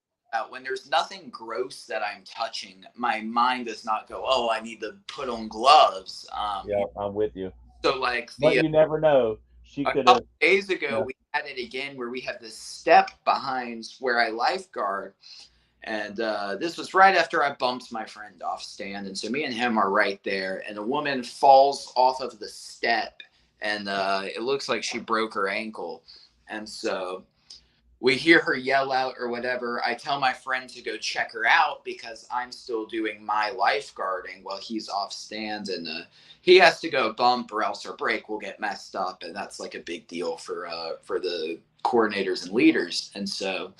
B: when there's nothing gross that I'm touching, my mind does not go, "Oh, I need to put on gloves."
A: Yeah, I'm with you.
B: So like
A: But you never know. She
B: a
A: could
B: couple
A: have,
B: days ago,
A: yeah,
B: we had it again where we had this step behind where I lifeguard, and this was right after I bumped my friend off stand, and so me and him are right there, and a woman falls off of the step, and it looks like she broke her ankle, and so we hear her yell out or whatever. I tell my friend to go check her out because I'm still doing my lifeguarding while he's off stand, and he has to go bump or else our break will get messed up, and that's like a big deal for the coordinators and leaders. And so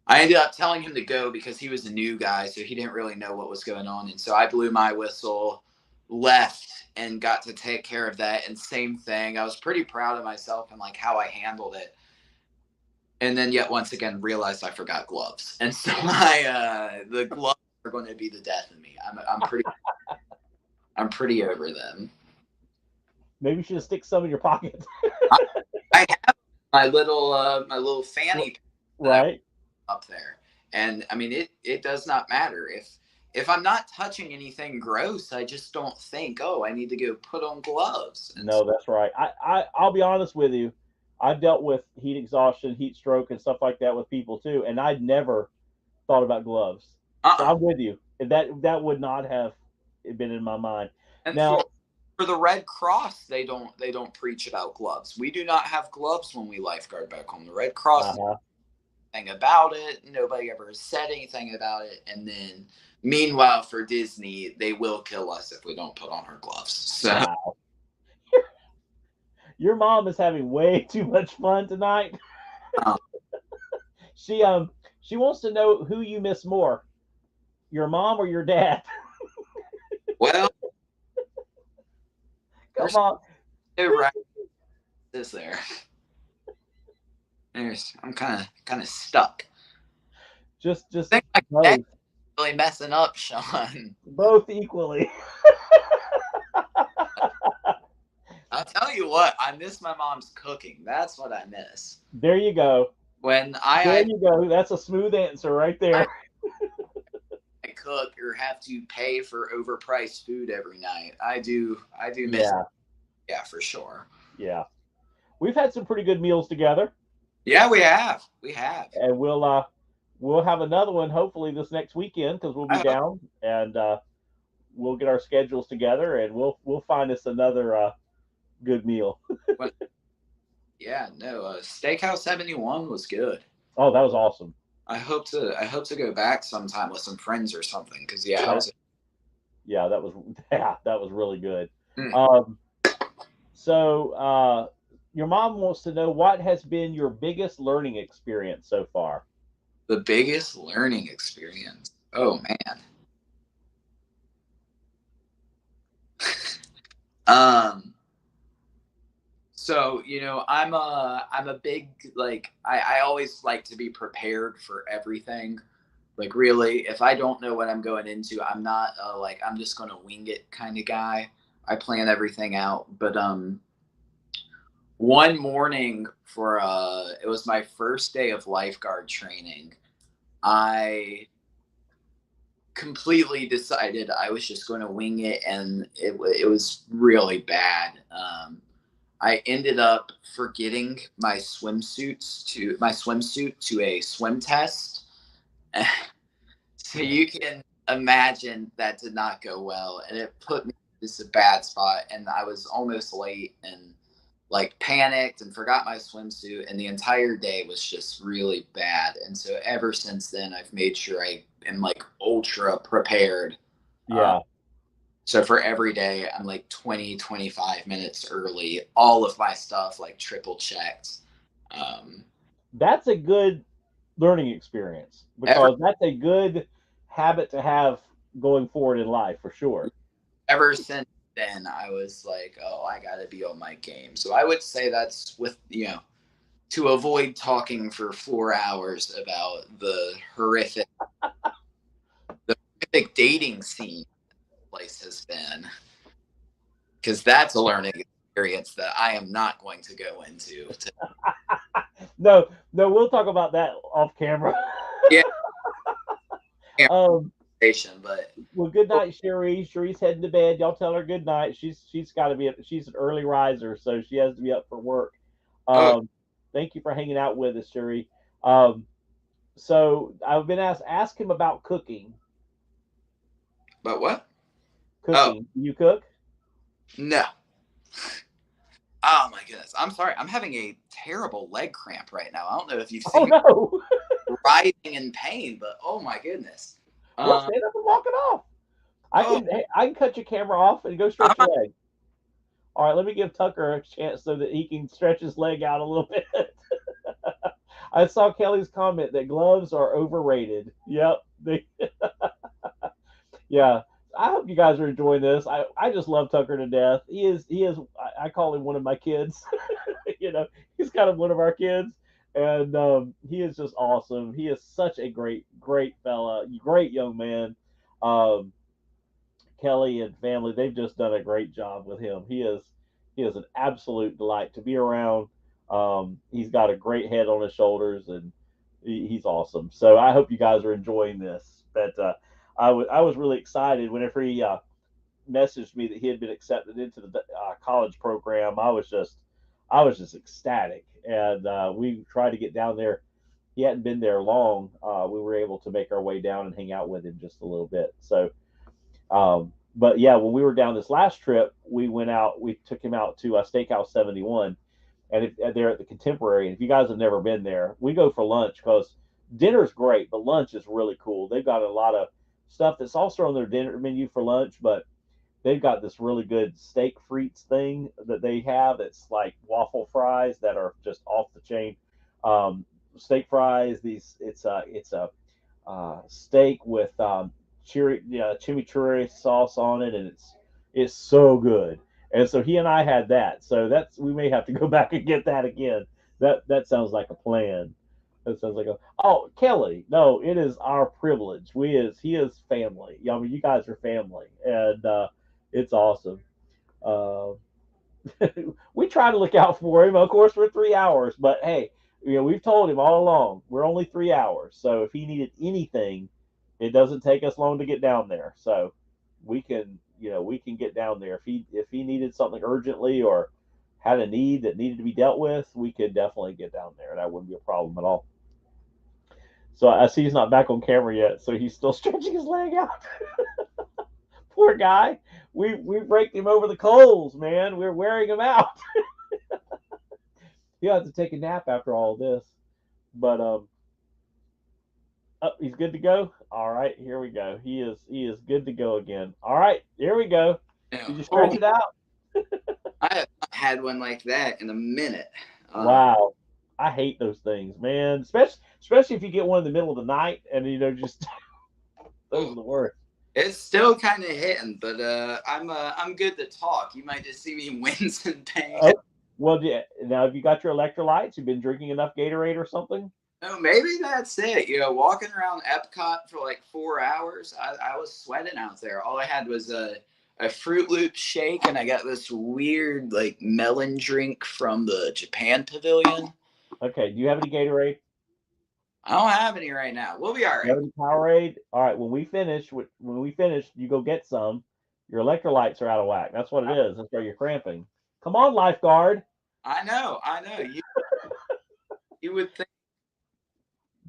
B: I ended up telling him to go because he was a new guy, so he didn't really know what was going on, and so I blew my whistle, left, and got to take care of that. And same thing, I was pretty proud of myself and like how I handled it, and then yet once again realized I forgot gloves, and so the gloves are going to be the death of me. I'm pretty over them.
A: maybe you should stick some in your pocket.
B: I, I have my little fanny that I
A: Right.
B: up there, and I mean it does not matter if I'm not touching anything gross. I just don't think, oh, I need to go put on gloves, and so,
A: No, that's right. I'll be honest with you. I've dealt with heat exhaustion, heat stroke, and stuff like that with people too, and I'd never thought about gloves. So
B: Uh-uh.
A: I'm with you. That would not have been in my mind.
B: And
A: Now,
B: for the Red Cross, they don't preach about gloves. We do not have gloves when we lifeguard back home. The Red Cross
A: uh-huh.
B: thing about it. Nobody ever said anything about it. And then, meanwhile, for Disney, they will kill us if we don't put on our gloves. So,
A: Wow. Your mom is having way too much fun tonight.
B: um,
A: She she wants to know who you miss more, your mom or your dad.
B: well,
A: Come
B: there's
A: on.
B: no right this there. I'm kind of stuck.
A: Just
B: I think my neck
A: both.
B: is really messing up, Sean.
A: Both equally.
B: I'll tell you what, I miss my mom's cooking. That's what I miss.
A: There you go.
B: When
A: There you go. That's a smooth answer right
B: I
A: there.
B: cook or have to pay for overpriced food every night, I do miss.
A: Yeah,
B: Yeah, for sure.
A: yeah. We've had some pretty good meals together,
B: Yeah, we have.
A: and we'll have another one hopefully this next weekend because we'll be
B: I hope.
A: down, and we'll get our schedules together, and we'll find us another good meal.
B: When, yeah, no, Steakhouse 71 was good.
A: Oh, that was awesome.
B: I hope to go back sometime with some friends or something. Cause yeah, I
A: That
B: was.
A: yeah, that was yeah, that was really good.
B: Mm,
A: Um, so your mom wants to know what has been your biggest learning experience so far.
B: the biggest learning experience. Oh man. Um. So I'm a big like I always like to be prepared for everything. Like really, if I don't know what I'm going into, I'm not like I'm just gonna wing it kind of guy. I plan everything out. But one morning for it was my first day of lifeguard training. I completely decided I was just going to wing it, and it was really bad. I ended up forgetting my swimsuit to a swim test. So you can imagine that did not go well, and it put me in just a bad spot. And I was almost late, and like panicked and forgot my swimsuit, and the entire day was just really bad. And so ever since then, I've made sure I am like ultra prepared. Uh,
A: Yeah,
B: so for every day, I'm like 20, 25 minutes early. All of my stuff like triple checked. Um,
A: that's a good learning experience
B: ever
A: because that's a good habit to have going forward in life for sure.
B: ever since then, I was like, oh, I got to be on my game. So I would say that's with to avoid talking for 4 hours about the horrific dating scene the place has been, because that's a learning experience that I am not going to go into.
A: No, no, we'll talk about that off camera.
B: Yeah,
A: um,
B: conversation, but
A: well, good night, Cherie. Cherie's heading to bed. Y'all tell her good night. She's got to be. She's an early riser, so she has to be up for work.
B: oh,
A: Um, thank you for hanging out with us, Cherie. Um, so I've been asked ask him about cooking.
B: but what? Oh
A: Cooking. You cook?
B: no. Oh my goodness. I'm sorry. I'm having a terrible leg cramp right now. I don't know if you've
A: Oh
B: seen me
A: no.
B: writhing in pain, but oh my goodness.
A: Well,
B: Um,
A: stand up and walk it off.
B: oh,
A: I can cut your camera off and go
B: I'm
A: stretch your leg. All right, let me give Tucker a chance so that he can stretch his leg out a little bit. I saw Kelly's comment that gloves are overrated. Yep. Yeah. I hope you guys are enjoying this. I just love Tucker to death. He is I call him one of my kids. He's kind of one of our kids, and he is just awesome. He is such a great fella, great young man. Um, Kelly and family, they've just done a great job with him. He is an absolute delight to be around. He's got a great head on his shoulders, and he's awesome. So I hope you guys are enjoying this. But I was really excited whenever he messaged me that he had been accepted into the college program. I was just ecstatic, and we tried to get down there he hadn't been there long, we were able to make our way down and hang out with him just a little bit. So, but yeah, when we were down this last trip, we went out. We took him out to Steakhouse 71, and they're at the Contemporary. And if you guys have never been there, we go for lunch because dinner's great, but lunch is really cool. They've got a lot of stuff that's also on their dinner menu for lunch, but they've got this really good steak frites thing that they have. It's like waffle fries that are just off the chain. Steak fries. It's a steak with chimichurri sauce on it, and it's so good. And so he and I had that. So that's we may have to go back and get that again. That sounds like a plan. That sounds like a Kelly. No, it is our privilege. He is family. I mean, you guys are family, and it's awesome. Uh, we try to look out for him. Of course, we're 3 hours, but hey, we've told him all along we're only 3 hours. So if he needed anything, it doesn't take us long to get down there. So we can get down there if he needed something urgently or had a need that needed to be dealt with. We could definitely get down there. That wouldn't be a problem at all. So I see he's not back on camera yet, so he's still stretching his leg out. Poor guy. We raked him over the coals, man. We're wearing him out. He'll have to take a nap after all of this. But he's good to go. All right, here we go. He is good to go again. All right, here we go.
B: Yeah.
A: Did you stretch it out?
B: I have not had one like that in a minute.
A: Wow. I hate those things, man. Especially if you get one in the middle of the night and just those are the worst.
B: It's still kind of hitting, but I'm good to talk. You might just see me wince in pain.
A: Oh, well, yeah. Now, have you got your electrolytes? You've been drinking enough Gatorade or something?
B: No, maybe that's it. Walking around Epcot for like 4 hours, I was sweating out there. All I had was a Fruit Loop shake, and I got this weird like melon drink from the Japan Pavilion.
A: Okay. Do you have any Gatorade?
B: I don't have any right now. We'll be all
A: You have
B: right.
A: any Powerade? All right. When we finish, you go get some. Your electrolytes are out of whack. That's what it is. That's why you're cramping. Come on, lifeguard.
B: I know. You would think.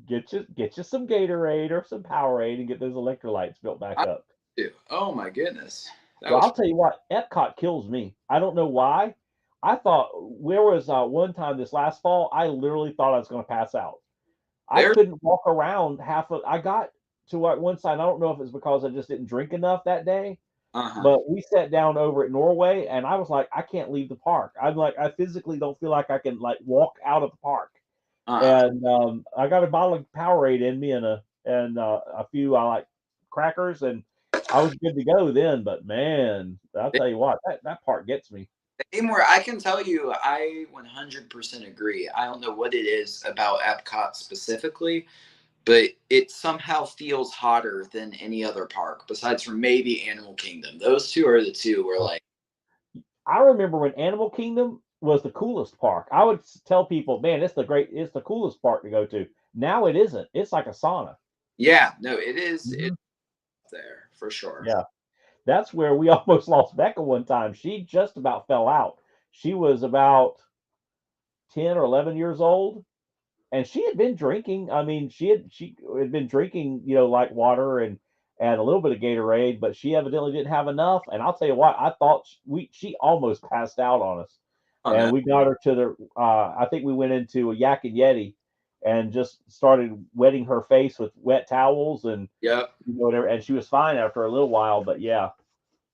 A: Get you some Gatorade or some Powerade and get those electrolytes built back
B: I
A: up.
B: do. Oh my goodness, that
A: Well,
B: was.
A: I'll tell you what, Epcot kills me. I don't know why. I thought there was one time this last fall, I literally thought I was going to pass out. I
B: There.
A: couldn't walk around half of. I got to one side. I don't know if it's because I just didn't drink enough that day,
B: Uh-huh.
A: but we sat down over at Norway, and I was like, I can't leave the park. I'm like, I physically don't feel like I can like walk out of the park.
B: Uh-uh.
A: And I got a bottle of Powerade in me and a few like crackers, and I was good to go then. But man, I'll tell you what, that part gets me.
B: Anymore, I can tell you, I 100% agree. I don't know what it is about Epcot specifically, but it somehow feels hotter than any other park besides for maybe Animal Kingdom. Those two are the two where like,
A: I remember when Animal Kingdom was the coolest park. I would tell people, man, it's the coolest park to go to. Now it isn't. It's like a sauna.
B: yeah, no, it is.
A: Mhm.
B: It's there for sure.
A: Yeah, that's where we almost lost Becca one time. She just about fell out. She was about 10 or 11 years old, and she had been drinking. I mean, she had been drinking, like water and a little bit of Gatorade, but she evidently didn't have enough. And I'll tell you what, I thought she almost passed out on us,
B: Oh
A: and
B: no.
A: we got her to the. I think we went into a Yak and Yeti, and just started wetting her face with wet towels and
B: Yep.
A: whatever, and she was fine after a little while. But yeah,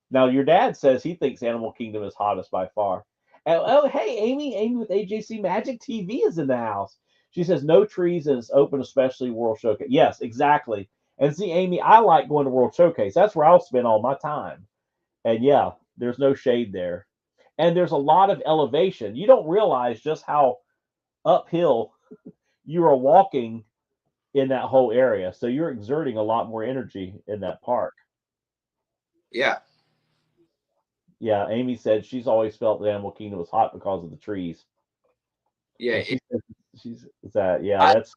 A: now your dad says he thinks Animal Kingdom is hottest by far. And, oh, hey, Amy with AJC Magic TV is in the house. She says no trees and it's open, especially World Showcase. Yes, exactly. And see, Amy, I like going to World Showcase. That's where I'll spend all my time. And yeah, there's no shade there. And there's a lot of elevation. You don't realize just how uphill you are walking in that whole area. So you're exerting a lot more energy in that park.
B: Yeah.
A: Yeah, Amy said she's always felt that Animal Kingdom was hot because of the trees.
B: Yeah.
A: And she said she's that yeah,
B: I
A: that's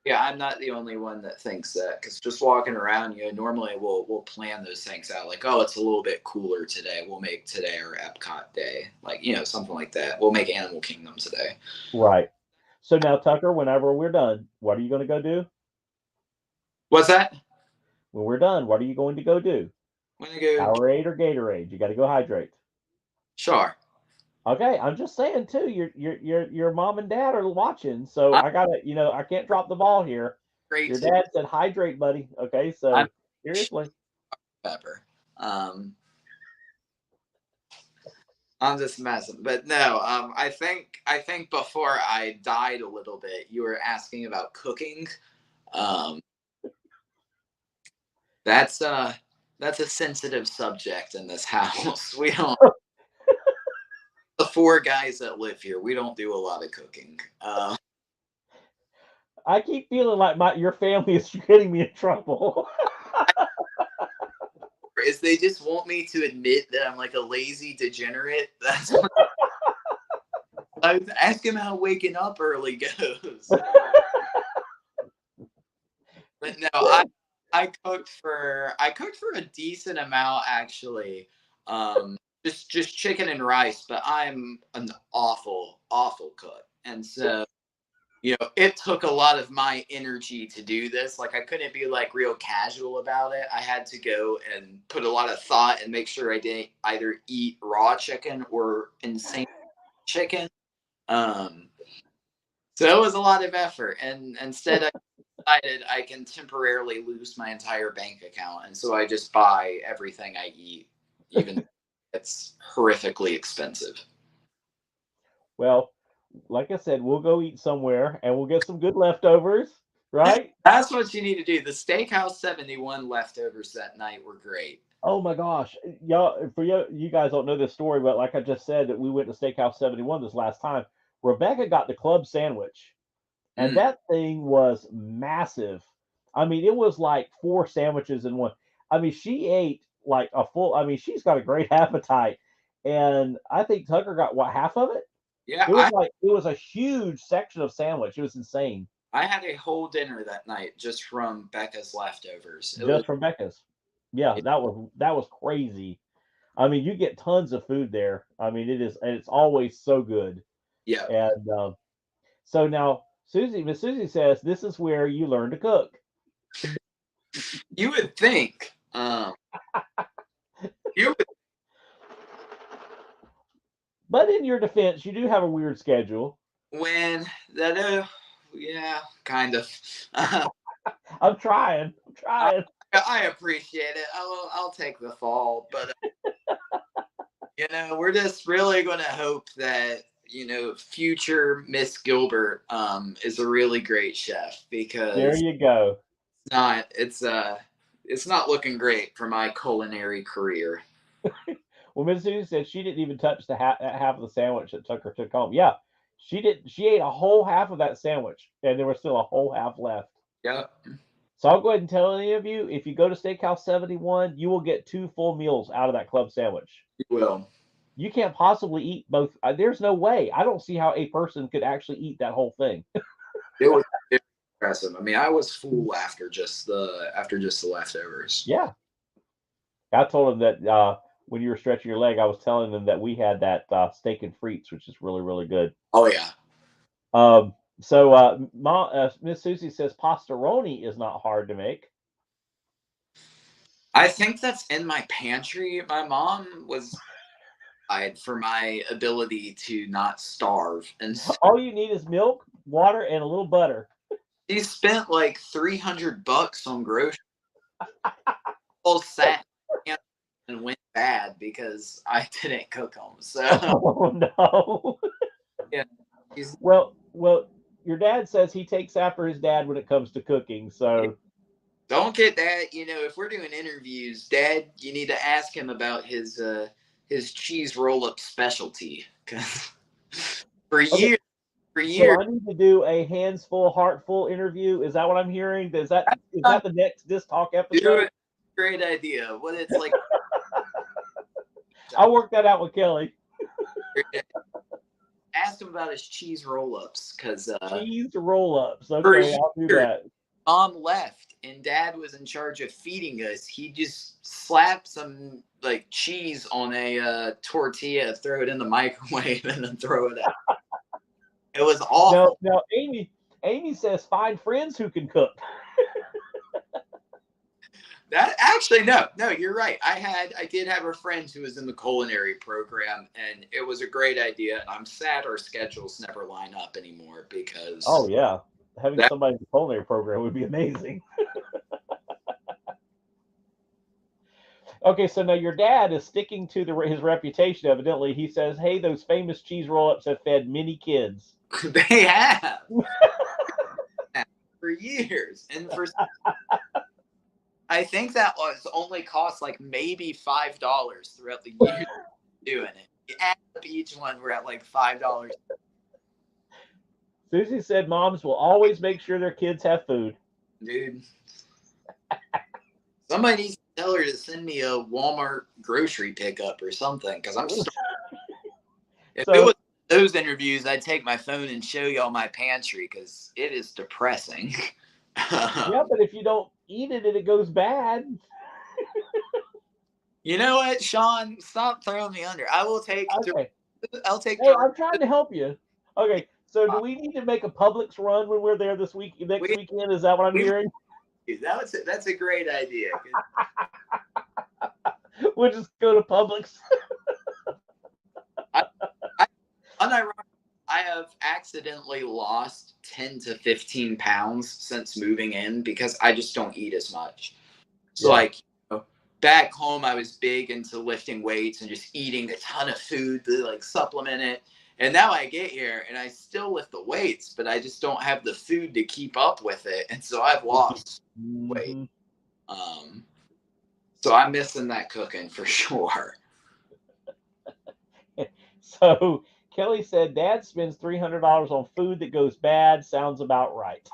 B: yeah, I'm not the only one that thinks that because just walking around, normally we'll plan those things out like, oh, it's a little bit cooler today. We'll make today our Epcot day, like something like that. We'll make Animal Kingdom today.
A: right. So now, Tucker, whenever we're done, what are you going to go do?
B: What's that?
A: When we're done, what are you going to go do?
B: Want to go?
A: Powerade or Gatorade? You got to go hydrate.
B: Sure.
A: Okay, I'm just saying too. Your mom and dad are watching, so
B: I'm
A: I gotta, I can't drop the ball here.
B: great
A: Your
B: to.
A: dad said hydrate, buddy. Okay,
B: I'm
A: so seriously,
B: pepper. Um, I'm just messing, but no. I think before I died a little bit, you were asking about cooking. Um, that's uh that's a sensitive subject in this house. We don't. The four guys that live here, we don't do a lot of cooking.
A: I keep feeling like your family is getting me in trouble.
B: Is they just want me to admit that I'm like a lazy degenerate. That's what I ask him how waking up early goes. But no, I cooked for a decent amount actually. Just chicken and rice, but I'm an awful cook, and so it took a lot of my energy to do this. Like I couldn't be like real casual about it. I had to go and put a lot of thought and make sure I didn't either eat raw chicken or insane chicken. Um, so it was a lot of effort, and instead I decided I can temporarily lose my entire bank account, and so I just buy everything I eat, even though it's horrifically expensive.
A: Well, like I said, we'll go eat somewhere and we'll get some good leftovers, right?
B: That's what you need to do. The Steakhouse 71 leftovers that night were great.
A: Oh my gosh, y'all! For you guys don't know this story, but like I just said, that we went to Steakhouse 71 this last time. Rebecca got the club sandwich, and
B: Mm,
A: that thing was massive. I mean, it was like four sandwiches in one. I mean, she ate like a full. I mean, she's got a great appetite, and I think Tucker got what, half of it.
B: yeah,
A: It was a huge section of sandwich. It was insane,
B: I had a whole dinner that night just from Becca's leftovers. It was
A: just from Becca's. Yeah, that was crazy. I mean, you get tons of food there. I mean, it's always so good.
B: yeah.
A: And so now, Miss Susie says this is where you learn to cook.
B: You would think. You would,
A: But in your defense, you do have a weird schedule.
B: when that yeah, kind of.
A: I'm trying. I'm
B: I,
A: trying.
B: I appreciate it. I'll take the fall, but we're just really going to hope that future Miss Gilbert is a really great chef,
A: There
B: because
A: you go.
B: it's not looking great for my culinary career.
A: Well, Miss Susie said she didn't even touch the half of the sandwich that Tucker took home. Yeah, she did. She ate a whole half of that sandwich, and there was still a whole half left.
B: Yep,
A: So I'll go ahead and tell any of you, if you go to Steakhouse 71, you will get two full meals out of that club sandwich.
B: you will.
A: You can't possibly eat both. There's no way. I don't see how a person could actually eat that whole thing.
B: It was impressive. I mean, I was full after just the leftovers.
A: Yeah. I told him that when you were stretching your leg, I was telling them that we had that steak and frites, which is really, really good.
B: Oh yeah.
A: So Miss Susie says pastaroni is not hard to make.
B: I think that's in my pantry. My mom was for my ability to not starve, and so
A: All you need is milk, water, and a little butter.
B: she spent like $300 on groceries. All sat and went bad because I didn't cook them. So
A: Oh no.
B: yeah, she's,
A: Well, your dad says he takes after his dad when it comes to cooking. So
B: don't get that. If we're doing interviews, Dad, you need to ask him about his cheese roll up specialty. 'Cause for
A: okay.
B: years, for
A: So
B: years,
A: I need to do a hands full, heart full interview. Is that what I'm hearing? Is that the next Disc Talk
B: do
A: episode?
B: it. Great idea. What it's like.
A: I'll work that out with Kelly.
B: Ask him about his cheese roll ups, because
A: Cheese roll ups.
B: for
A: Okay, I'll do
B: years,
A: that.
B: Mom left and Dad was in charge of feeding us. He just slapped some like cheese on a tortilla, throw it in the microwave, and then throw it out. It was awful.
A: No, Amy says find friends who can cook.
B: That actually, no, you're right. I did have a friend who was in the culinary program, and it was a great idea. And I'm sad our schedules never line up anymore
A: Oh
B: because
A: yeah, having
B: that
A: somebody in the culinary program would be amazing. Okay, so now your dad is sticking to his reputation. Evidently, he says, "Hey, those famous cheese roll-ups have fed many kids."
B: they have for years, and for I think that was only cost like maybe $5 throughout the years doing it. You add up each one, we're at like $5.
A: Susie said, "Moms will always make sure their kids have food."
B: Dude, somebody needs to tell her to send me a Walmart grocery pickup or something because I'm starting. If it was
A: So
B: those interviews, I'd take my phone and show y'all my pantry because it is depressing.
A: yeah, but if you don't eat it and it goes bad,
B: You know what, Sean? Stop throwing me under. I will take.
A: okay.
B: I'll take
A: Hey,
B: directions.
A: I'm trying to help you. Okay, so do we need to make a Publix run when we're there this week, next
B: We,
A: weekend? Is that what I'm
B: we
A: hearing?
B: that's a great idea.
A: We'll just go to Publix.
B: I, Unironically, I have accidentally lost 10 to 15 pounds since moving in because I just don't eat as much. So,
A: Yeah.
B: like, back home, I was big into lifting weights and just eating a ton of food to like supplement it. And now I get here and I still lift the weights, but I just don't have the food to keep up with it. And so I've lost weight.
A: Mm-hmm.
B: So I'm missing that cooking for sure.
A: So Kelly said, "Dad spends $300 on food that goes bad. Sounds about right."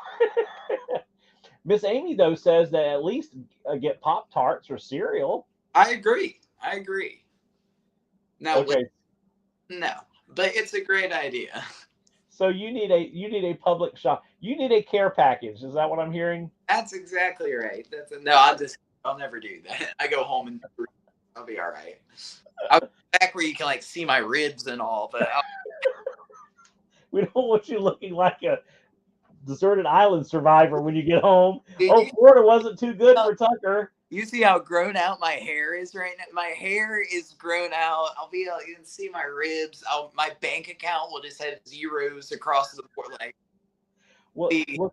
A: Miss Amy though says that at least get Pop Tarts or cereal.
B: I agree. Now,
A: Okay,
B: no, but it's a great idea.
A: so you need a public shop. You need a care package. Is that what I'm hearing?
B: That's exactly right. I'll never do that. I go home and I'll be all right. I'll be back where you can like see my ribs and all, but
A: We don't want you looking like a deserted island survivor when you get home.
B: did
A: Oh, Florida wasn't too good for Tucker.
B: you see how grown out my hair is right now? My hair is grown out. You can see my ribs. My bank account will just have zeros across the board. Like,
A: Well,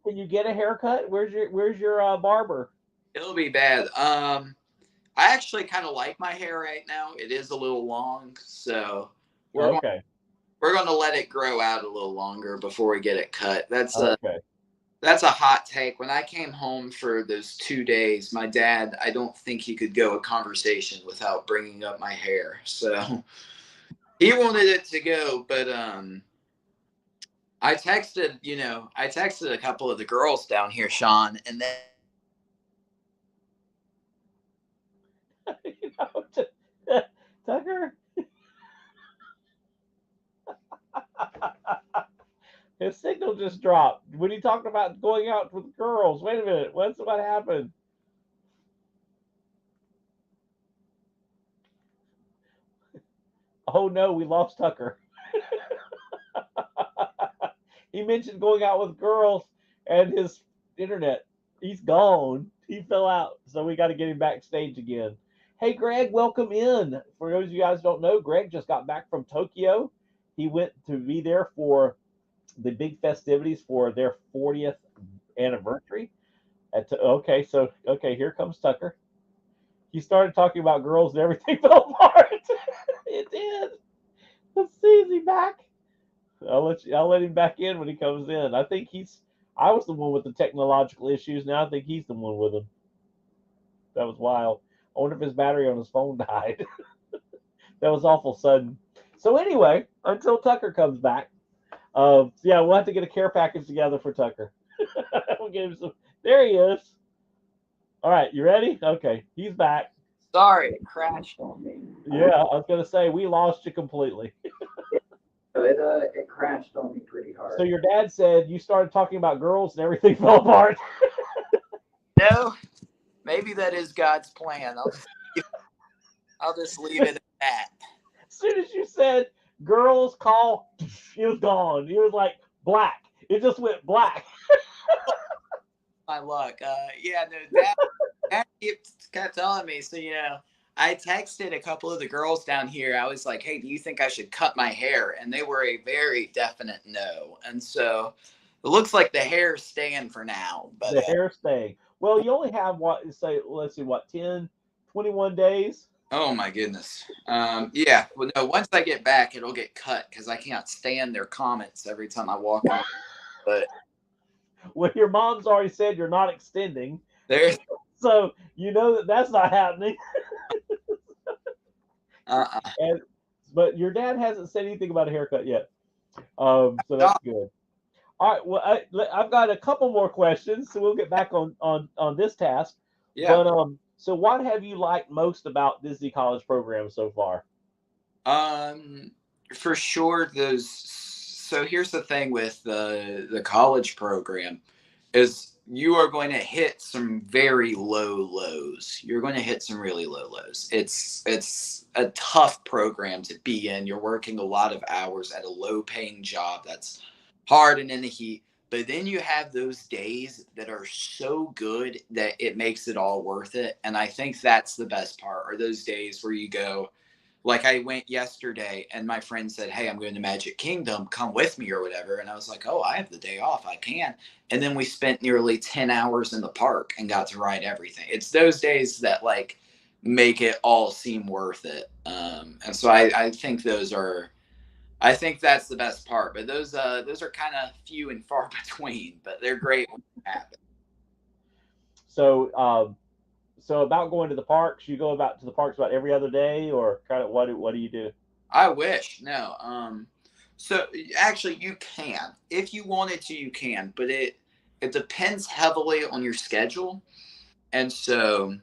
A: can you get a haircut? Where's your barber?
B: it'll be bad. I actually kind of like my hair right now. It is a little long, so
A: Okay.
B: we're going to let it grow out a little longer before we get it cut.
A: Okay.
B: That's a hot take. When I came home for those 2 days, my dad, I don't think he could go a conversation without bringing up my hair. So he wanted it to go, but I texted a couple of the girls down here, Sean, and then
A: Tucker, his signal just dropped when he talked about going out with girls. Wait a minute, what happened? Oh no, we lost Tucker. He mentioned going out with girls, and his internet, he's gone. He fell out, so we got to get him backstage again. Hey, Greg, welcome in. For those of you guys who don't know, Greg just got back from Tokyo. He went to be there for the big festivities for their 40th anniversary. Okay, here comes Tucker. He started talking about girls and everything fell apart. It did. Let's see, is he back? I'll let him back in when he comes in. I was the one with the technological issues. Now I think he's the one with them. That was wild. I wonder if his battery on his phone died. That was awful sudden. So anyway, until Tucker comes back, yeah, we'll have to get a care package together for Tucker. We'll get him some. There he is. All right, you ready? Okay, he's back.
B: sorry, it crashed on me.
A: Yeah, I was gonna say we lost you completely.
B: It crashed on me pretty hard.
A: So your dad said you started talking about girls and everything fell apart.
B: No, maybe that is God's plan. I'll just leave it at that.
A: As soon as you said girls call, he was gone. He was like, Black. It just went black.
B: My luck. Yeah, no, that kept telling me. So, I texted a couple of the girls down here. I was like, hey, do you think I should cut my hair? And they were a very definite no. And so it looks like the hair's staying for now. But
A: The hair staying. Well, you only have what, say, let's see, what, 10, 21 days?
B: oh my goodness. Yeah. Well, no, once I get back, it'll get cut because I can't stand their comments every time I walk in. But
A: Well, your mom's already said you're not extending.
B: there's
A: So you know that that's not happening.
B: uh-uh.
A: And but your dad hasn't said anything about a haircut yet. So
B: No,
A: that's good. All right. Well, I've got a couple more questions, so we'll get back on this task.
B: yeah.
A: But so what have you liked most about Disney College program so far?
B: Um, for sure. Those. So here's the thing with the college program is you are going to hit some very low lows. You're going to hit some really low lows. It's a tough program to be in. You're working a lot of hours at a low paying job that's hard and in the heat. But then you have those days that are so good that it makes it all worth it. And I think that's the best part, are those days where you go, like I went yesterday and my friend said, hey, I'm going to Magic Kingdom, come with me or whatever. And I was like, oh, I have the day off, I can. And then we spent nearly 10 hours in the park and got to ride everything. It's those days that like make it all seem worth it. And so I think I think that's the best part. But those are kind of few and far between, but they're great when they happen.
A: So so about going to the parks, you go about to the parks about every other day, or kind of what do you do?
B: I wish. No. So actually you can. If you wanted to, you can, but it depends heavily on your schedule. And so,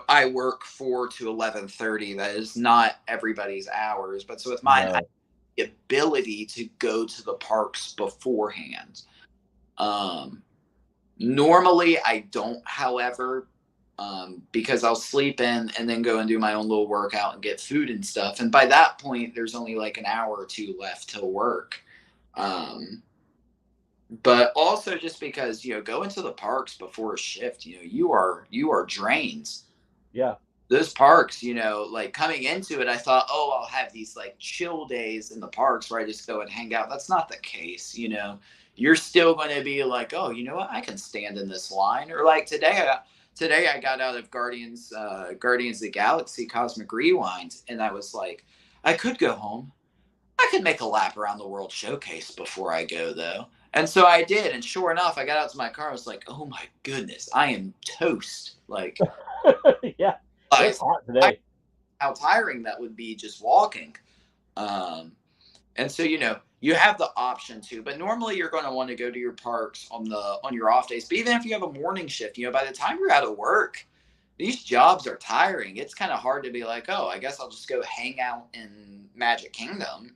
B: I work 4 to 11:30. That is not everybody's hours, but so with mine, I have
A: No.
B: the ability to go to the parks beforehand. Um Normally, I don't, however, because I'll sleep in and then go and do my own little workout and get food and stuff. And by that point, there's only like an hour or two left till work. Um, but also just because going to the parks before a shift, you are drained.
A: Yeah.
B: Those parks, like coming into it, I thought, oh, I'll have these like chill days in the parks where I just go and hang out. That's not the case. You're still going to be like, oh, you know what? I can stand in this line. Or like today I got out of Guardians of the Galaxy Cosmic Rewind, and I was like, I could go home. I could make a lap around the World Showcase before I go though. And so I did, and sure enough, I got out to my car. I was like, "Oh my goodness, I am toast!" Like,
A: Yeah.
B: I
A: It's hot today.
B: how tiring that would be just walking. Um, and so you have the option to, but normally you're going to want to go to your parks on your off days. But even if you have a morning shift, by the time you're out of work, these jobs are tiring. It's kind of hard to be like, oh, I guess I'll just go hang out in Magic Kingdom.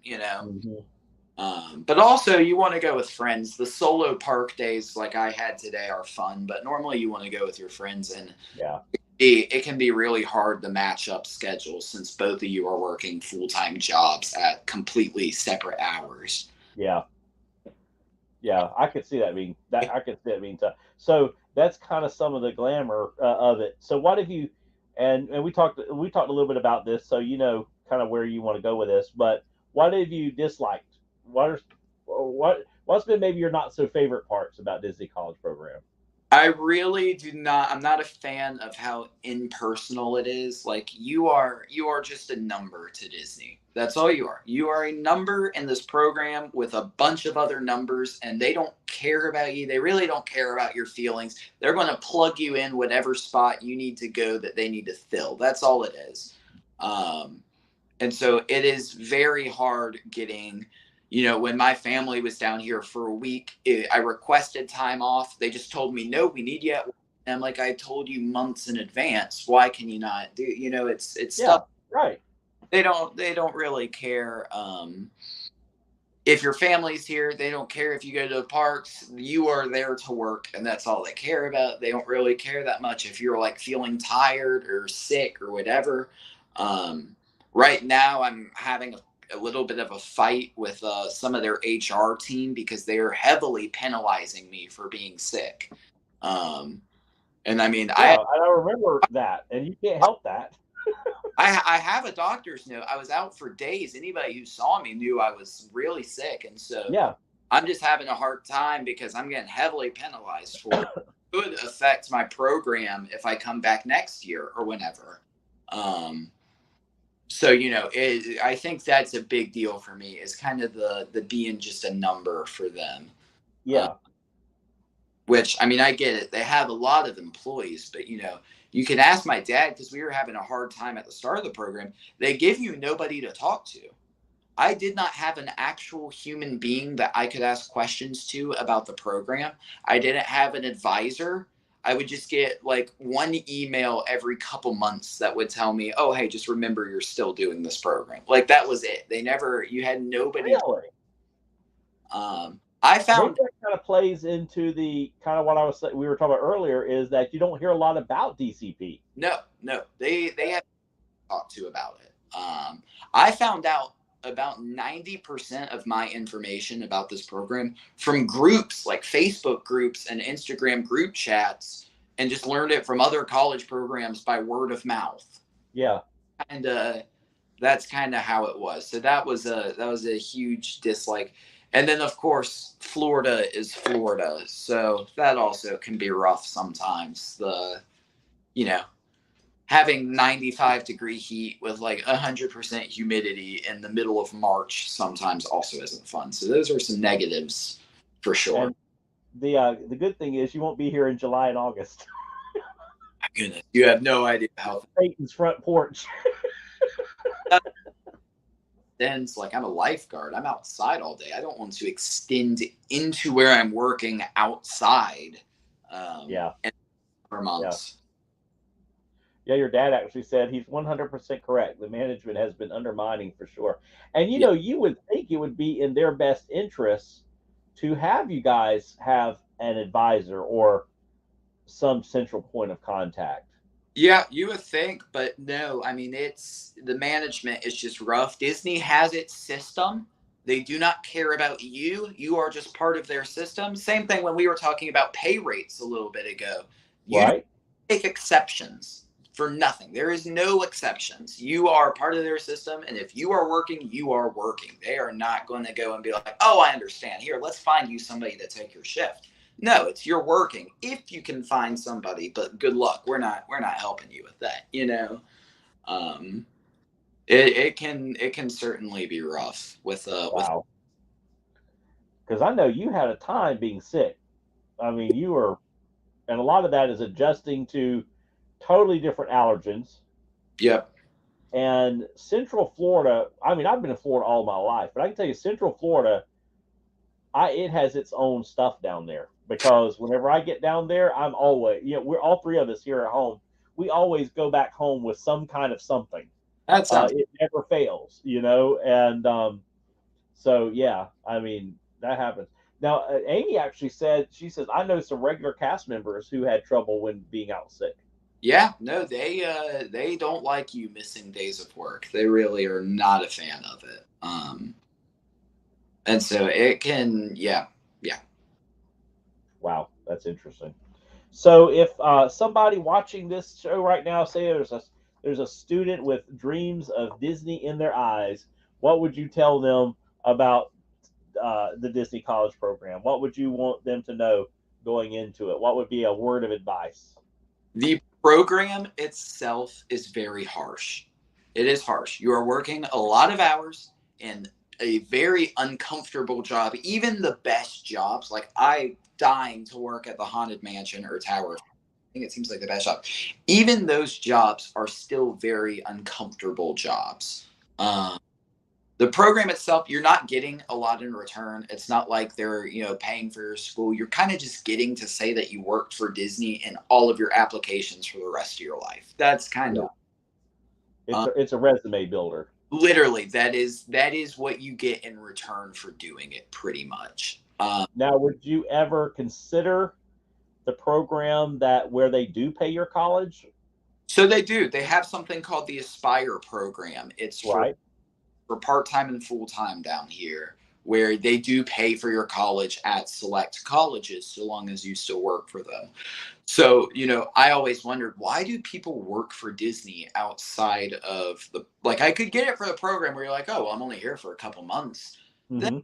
A: Hmm.
B: But also you want to go with friends. The solo park days like I had today are fun, but normally you want to go with your friends, and
A: Yeah.
B: it can be really hard to match up schedules since both of you are working full-time jobs at completely separate hours.
A: Yeah. Yeah. I could see that being that. I could see that being tough. So that's kind of some of the glamour of it. So what have you? And we talked a little bit about this, so you know kind of where you want to go with this. But what have you disliked? What's been maybe your not so favorite parts about Disney College program?
B: I really do not. I'm not a fan of how impersonal it is. Like you are just a number to Disney. That's all you are. You are a number in this program with a bunch of other numbers, and they don't care about you. They really don't care about your feelings. They're going to plug you in whatever spot you need to go that they need to fill. That's all it is. Um, and so it is very hard getting, when my family was down here for a week, I requested time off. They just told me, no, we need you. And I'm like, I told you months in advance. Why can you not do? It's
A: Yeah.
B: stuff.
A: Right.
B: They don't really care. If your family's here, they don't care if you go to the parks. You are there to work, and that's all they care about. They don't really care that much if you're like feeling tired or sick or whatever. Um, right now, I'm having a little bit of a fight with some of their HR team because they are heavily penalizing me for being sick. And I mean,
A: Yeah, and I remember that, and you can't help that.
B: I have a doctor's note. I was out for days. Anybody who saw me knew I was really sick. And so
A: Yeah,
B: I'm just having a hard time because I'm getting heavily penalized for it. It could affect my program if I come back next year or whenever. So, I think that's a big deal for me is kind of the being just a number for them. Uh,
A: yeah,
B: which, I mean, I get it. They have a lot of employees, but, you can ask my dad because we were having a hard time at the start of the program. They give you nobody to talk to. I did not have an actual human being that I could ask questions to about the program. I didn't have an advisor. I would just get like one email every couple months that would tell me, "Oh, hey, just remember you're still doing this program." Like that was it. You had nobody.
A: really.
B: I
A: Maybe
B: found
A: that kind of plays into the kind of what we were talking about earlier is that you don't hear a lot about DCP.
B: no, they have talked to about it. I found out about 90% of my information about this program from groups like Facebook groups and Instagram group chats, and just learned it from other college programs by word of mouth.
A: Yeah,
B: And that's kind of how it was. So that was a huge dislike. And then of course Florida is Florida, so that also can be rough sometimes. You know having 95-degree heat with like 100% humidity in the middle of March sometimes also isn't fun. So those are some negatives for sure.
A: and the good thing is you won't be here in July and August.
B: My goodness, you have no idea how
A: Satan's front porch.
B: dense. Like I'm a lifeguard. I'm outside all day. I don't want to extend into where I'm working outside
A: Yeah,
B: for
A: yeah,
B: months.
A: yeah. Your dad actually said he's 100% correct. The management has been undermining for sure. And
B: Yeah.
A: you would think it would be in their best interests to have you guys have an advisor or some central point of contact.
B: Yeah, you would think, but no. I mean, it's the management is just rough. Disney has its system. They do not care about you. You are just part of their system. Same thing when we were talking about pay rates a little bit ago. You don't
A: Right?
B: take exceptions for nothing. There is no exceptions. You are part of their system, and if you are working, you are working. They are not going to go and be like, "Oh, I understand. Here, let's find you somebody to take your shift." No, it's you're working if you can find somebody, but good luck. We're not helping you with that. Um, it can certainly be rough with.
A: Wow. Because I know you had a time being sick. I mean, you were, and a lot of that is adjusting to totally different allergens.
B: Yep.
A: And Central Florida, I mean, I've been in Florida all my life, but I can tell you, Central Florida, it has its own stuff down there because whenever I get down there, I'm always, we're all three of us here at home. We always go back home with some kind of something.
B: That sounds.
A: It never fails, and so yeah, I mean that happens. Now, Amy actually said she says I know some regular cast members who had trouble when being out sick.
B: Yeah, no, they don't like you missing days of work. They really are not a fan of it. And so it can, yeah, yeah.
A: Wow, that's interesting. So if somebody watching this show right now, say there's a student with dreams of Disney in their eyes, what would you tell them about the Disney College program? What would you want them to know going into it? What would be a word of advice?
B: The program itself is very harsh. It is harsh. You are working a lot of hours in a very uncomfortable job. Even the best jobs, like I dying to work at the Haunted Mansion or Tower. I think it seems like the best job. Even those jobs are still very uncomfortable jobs. Um, the program itself, you're not getting a lot in return. It's not like they're paying for your school. You're kind of just getting to say that you worked for Disney in all of your applications for the rest of your life. That's kind
A: Yeah,
B: of uh,
A: it's a resume builder.
B: literally that is what you get in return for doing it, pretty much.
A: Now, would you ever consider the program that where they do pay your college?
B: So they do. They have something called the Aspire program. It's for
A: Right.
B: for part-time and full-time down here, where they do pay for your college at select colleges so long as you still work for them. So, I always wondered, why do people work for Disney outside of like, I could get it for the program where you're like, oh, well, I'm only here for a couple months. Then,
A: Mm-hmm.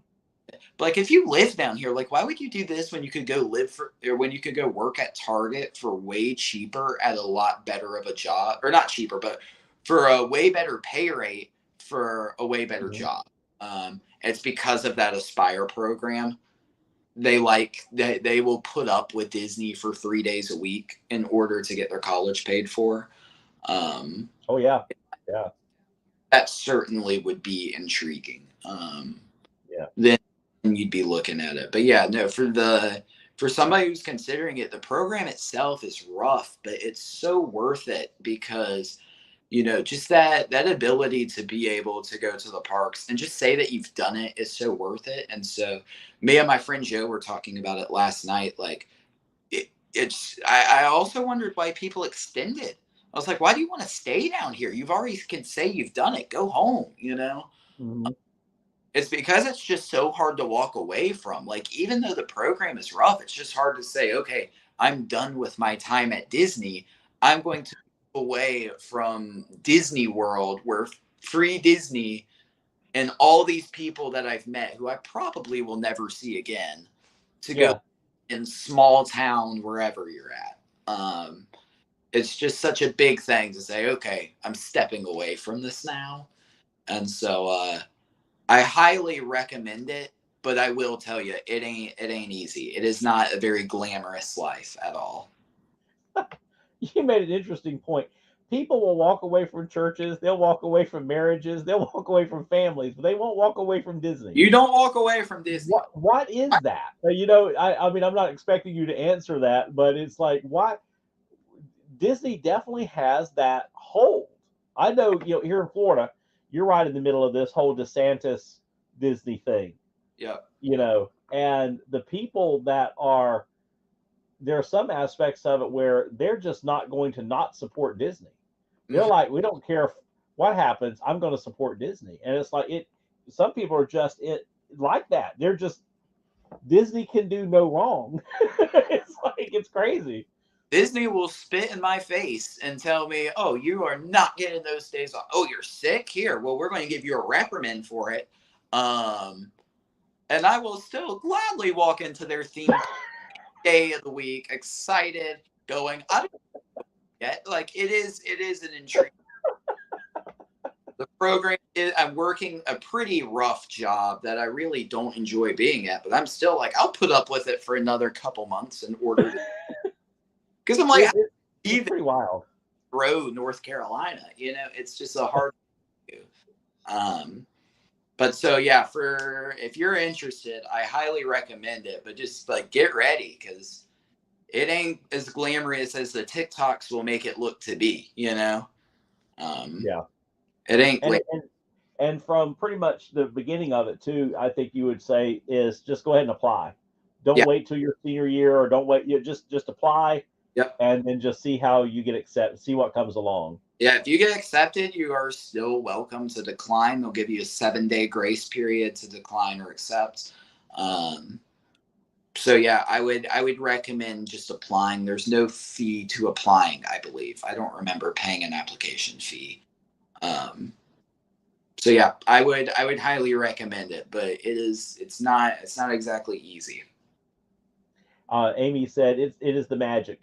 B: but like, if you live down here, like, why would you do this when you could go or when you could go work at Target for way cheaper at a lot better of a job, or not cheaper, but for a way better pay rate for a way better
A: Mm-hmm.
B: job. It's because of that Aspire program. They will put up with Disney for 3 days a week in order to get their college paid for. Um,
A: Oh yeah, yeah,
B: that certainly would be intriguing.
A: yeah,
B: Then you'd be looking at it. But yeah, no, for somebody who's considering it, the program itself is rough, but it's so worth it because just that ability to be able to go to the parks and just say that you've done it is so worth it. And so me and my friend Joe were talking about it last night. Like I also wondered why people extended. I was like, why do you want to stay down here? You've already can say you've done it. Go home.
A: mm-hmm.
B: It's because it's just so hard to walk away from. Like, even though the program is rough, it's just hard to say, okay, I'm done with my time at Disney. I'm going to move away from Disney World, where free Disney and all these people that I've met who I probably will never see again, to go
A: Yeah,
B: in small town, wherever you're at. It's just such a big thing to say, okay, I'm stepping away from this now. And so, I highly recommend it, but I will tell you, it ain't easy. It is not a very glamorous life at all.
A: you made an interesting point. People will walk away from churches, they'll walk away from marriages, they'll walk away from families, but they won't walk away from Disney.
B: You don't walk away from Disney.
A: What is that? I mean, I'm not expecting you to answer that, but it's like, what? Disney definitely has that hold. I know, here in Florida, you're right in the middle of this whole DeSantis Disney thing,
B: Yep.
A: and the people that are, there are some aspects of it where they're just not going to not support Disney. They're
B: Mhm.
A: like, we don't care what happens, I'm going to support Disney. And it's like, some people are just like that. They're just, Disney can do no wrong. It's like, it's crazy.
B: Disney will spit in my face and tell me, "Oh, you are not getting those days off. Oh, you're sick. Here, well, we're going to give you a reprimand for it." Um, and I will still gladly walk into their theme day of the week, excited, going, "I don't get like it is an intrigue." The program is, I'm working a pretty rough job that I really don't enjoy being at, but I'm still like, I'll put up with it for another couple months in order to, because I'm like,
A: it,
B: I
A: it it's
B: even
A: pretty wild.
B: grow North Carolina, it's just a hard to do. Um, but so yeah, for if you're interested, I highly recommend it, but just like get ready because it ain't as glamorous as the TikToks will make it look to be. Um,
A: Yeah.
B: it ain't
A: and
B: glam-
A: it, and and from pretty much the beginning of it too, I think you would say is just go ahead and apply. Don't
B: yeah,
A: wait till your senior year, or don't wait. You just apply,
B: yep.
A: and then just see how you get accepted. See what comes along.
B: Yeah, if you get accepted, you are still welcome to decline. They'll give you a 7-day grace period to decline or accept. Um, so yeah, I would recommend just applying. There's no fee to applying, I believe. I don't remember paying an application fee. Um, so yeah, I would highly recommend it, but it's not exactly easy.
A: Amy said it is the magic.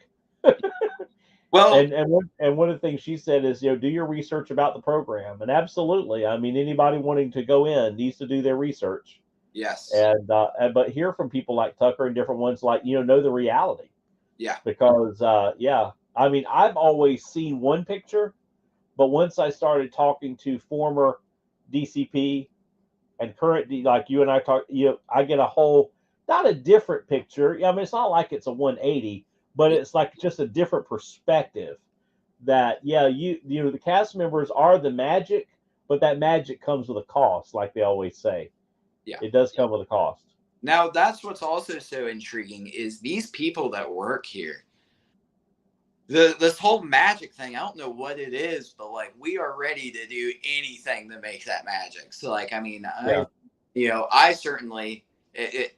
B: Well,
A: And one of the things she said is, do your research about the program. And absolutely, I mean, anybody wanting to go in needs to do their research,
B: yes,
A: but hear from people like Tucker and different ones, like, know the reality.
B: yeah,
A: Because yeah, I mean, I've always seen one picture, but once I started talking to former DCP and current like you and I talk, I get a whole, not a different picture. I mean, it's not like it's a 180, but
B: yeah,
A: it's like just a different perspective. That, yeah, the cast members are the magic, but that magic comes with a cost, like they always say.
B: yeah.
A: It does come with a cost.
B: Now that's what's also so intriguing is these people that work here. this whole magic thing, I don't know what it is, but like we are ready to do anything to make that magic. So like, I mean,
A: Yeah.
B: I certainly it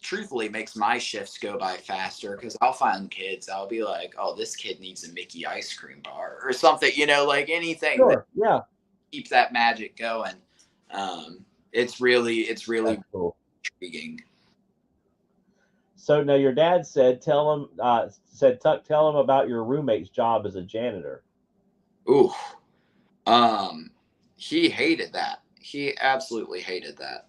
B: truthfully makes my shifts go by faster because I'll find kids. I'll be like, oh, this kid needs a Mickey ice cream bar or something, like anything that
A: Sure. Yeah.
B: keeps that magic going. It's really
A: That's cool.
B: intriguing.
A: So now your dad said, Tuck, tell him about your roommate's job as a janitor.
B: Ooh, he hated that. He absolutely hated that.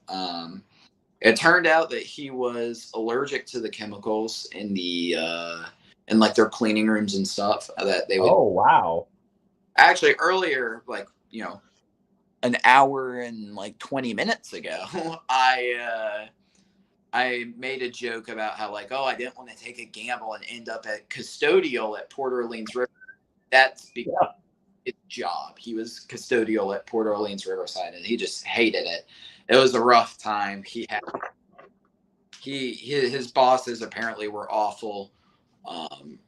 B: It turned out that he was allergic to the chemicals in like their cleaning rooms and stuff that they would
A: Oh, wow.
B: actually earlier, like, an hour and like 20 minutes ago, I made a joke about how like, oh, I didn't want to take a gamble and end up at custodial at Port Orleans River. That's because
A: Yeah.
B: his job. He was custodial at Port Orleans Riverside, and he just hated it. It was a rough time. His bosses apparently were awful.